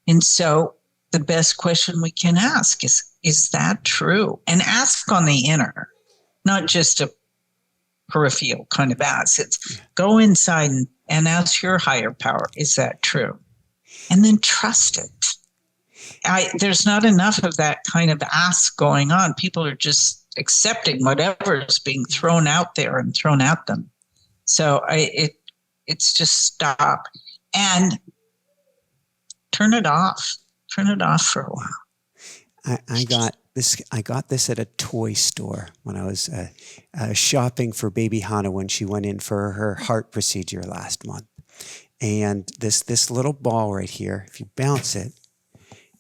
And so the best question we can ask is that true? And ask on the inner, not just a peripheral kind of ask. It's go inside and ask your higher power, is that true? And then trust it. There's not enough of that kind of ask going on. People are just accepting whatever is being thrown out there and thrown at them. So it's just stop and turn it off. Turn it off for a while. I got this at a toy store when I was shopping for baby Hannah when she went in for her heart procedure last month. And this little ball right here, if you bounce it,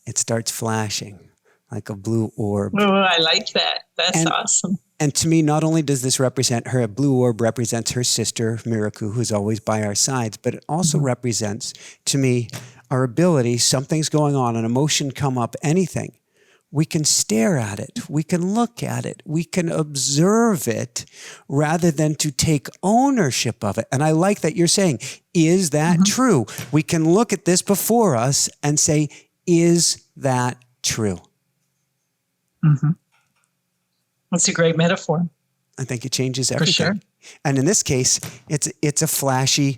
it starts flashing like a blue orb. Oh, I like that. That's awesome. And to me, not only does this represent her, a blue orb represents her sister, Miraku, who's always by our sides, but it also represents, to me, our ability, something's going on, an emotion come up, anything. We can stare at it. We can look at it. We can observe it rather than to take ownership of it. And I like that you're saying, is that true? We can look at this before us and say, is that true? Mm-hmm. That's a great metaphor. I think it changes everything. For sure. And in this case, it's a flashy,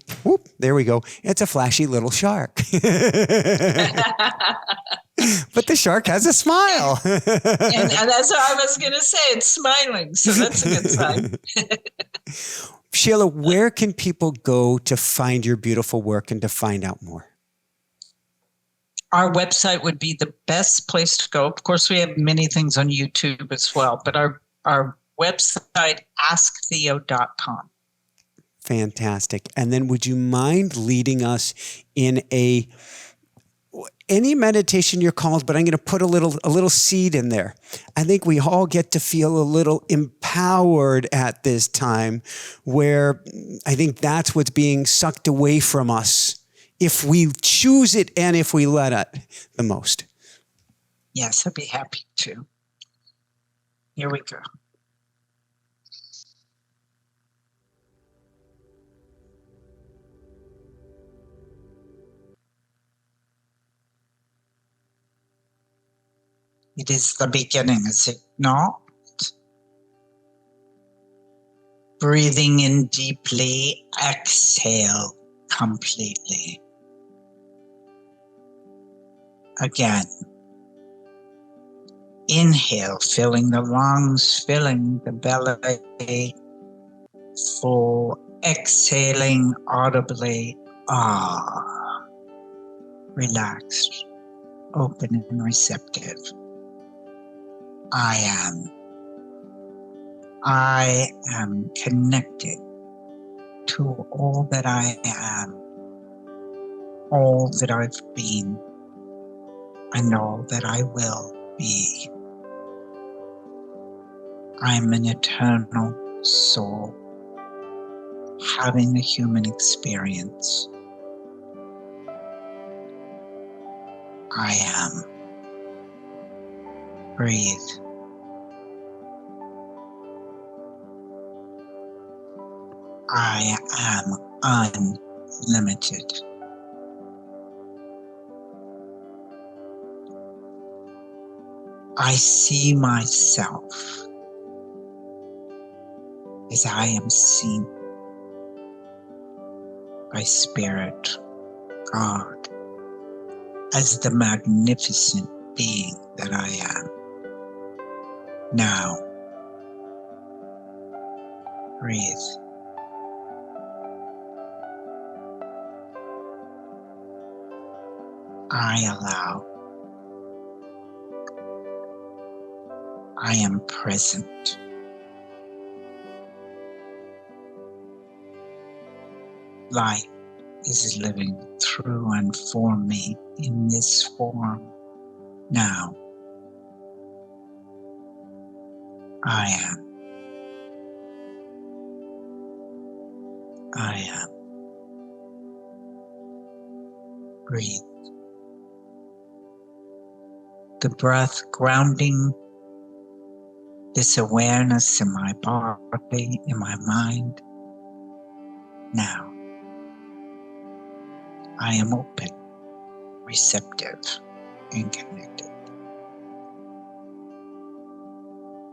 there we go. It's a flashy little shark. But the shark has a smile. and that's what I was going to say. It's smiling. So that's a good sign. Sheila, where can people go to find your beautiful work and to find out more? Our website would be the best place to go. Of course, we have many things on YouTube as well, but our website, asktheo.com. Fantastic. And then would you mind leading us in any meditation you're called, but I'm going to put a little seed in there. I think we all get to feel a little empowered at this time, where I think that's what's being sucked away from us if we choose it and if we let it the most. Yes, I'd be happy to. Here we go. It is the beginning, is it not? Breathing in deeply, exhale completely. Again. Inhale, filling the lungs, filling the belly, full, exhaling audibly. Relaxed, open and receptive. I am connected to all that I am, all that I've been, and all that I will be. I'm an eternal soul having a human experience. I am. Breathe. I am unlimited. I see myself as I am seen by Spirit, God, as the magnificent being that I am. Now, breathe. I allow. I am present. Light is living through and for me in this form now. I am. I am. Breathe. The breath grounding this awareness in my body, in my mind. Now, I am open, receptive, and connected.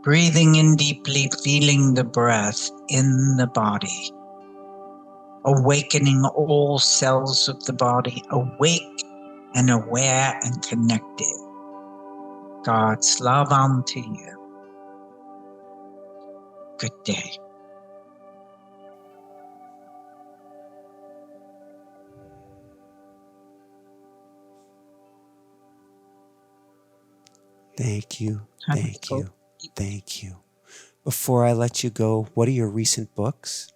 Breathing in deeply, feeling the breath in the body. Awakening all cells of the body, awake and aware and connected. God's love unto you. Good day. Thank you, thank you, thank you. Before I let you go, what are your recent books?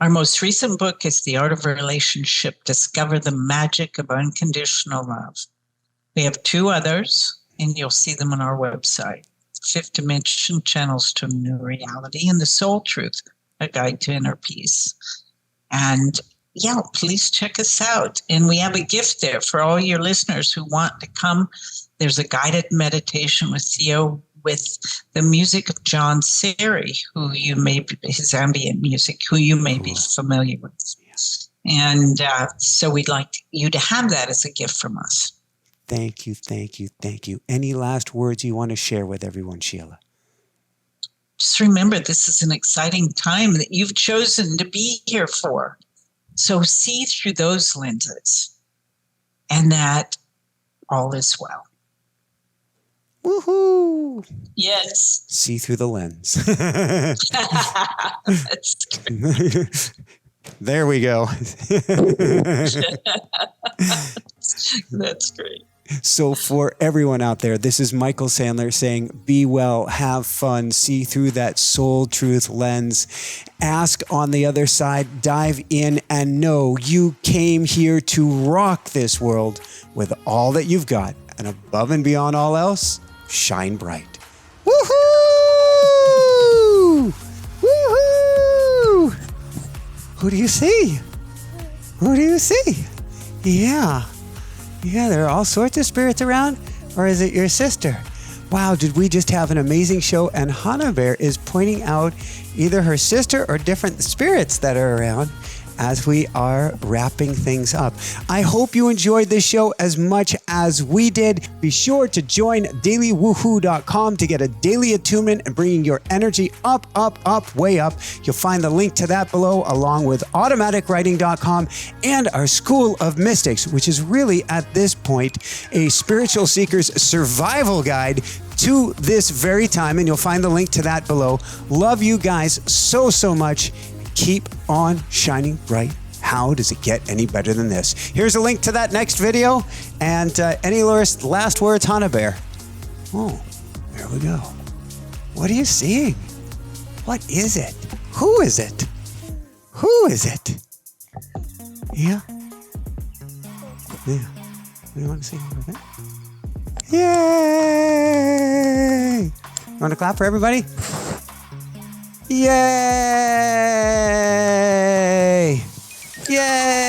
Our most recent book is The Art of Relationship, Discover the Magic of Unconditional Love. We have 2 others, and you'll see them on our website. Fifth Dimension, Channels to New Reality, and The Soul Truth, A Guide to Inner Peace. And yeah, please check us out. And we have a gift there for all your listeners who want to come. There's a guided meditation with Theo with the music of John Seri, who you may be, his ambient music, who you may be familiar with. And so we'd like you to have that as a gift from us. Thank you, thank you, thank you. Any last words you want to share with everyone, Sheila? Just remember, this is an exciting time that you've chosen to be here for. So see through those lenses and that all is well. Woohoo! Yes. See through the lens. That's great. There we go. That's great. So for everyone out there, this is Michael Sandler saying, be well, have fun, see through that soul truth lens, ask on the other side, dive in, and know you came here to rock this world with all that you've got. And above and beyond all else, shine bright. Woohoo! Woohoo! Who do you see? Who do you see? Yeah, there are all sorts of spirits around. Or is it your sister? Wow, did we just have an amazing show? And Hannah Bear is pointing out either her sister or different spirits that are around as we are wrapping things up. I hope you enjoyed this show as much as we did. Be sure to join dailywoohoo.com to get a daily attunement and bringing your energy up, way up. You'll find the link to that below, along with automaticwriting.com and our School of Mystics, which is really at this point a spiritual seeker's survival guide to this very time. And you'll find the link to that below. Love you guys so much. Keep on shining bright. How does it get any better than this? Here's a link to that next video. And any last words, Hannah Bear? Oh, there we go. What are you seeing? What is it? Who is it? Who is it? Yeah. What do you want to see? Yay! You want to clap for everybody? Yay! Yay!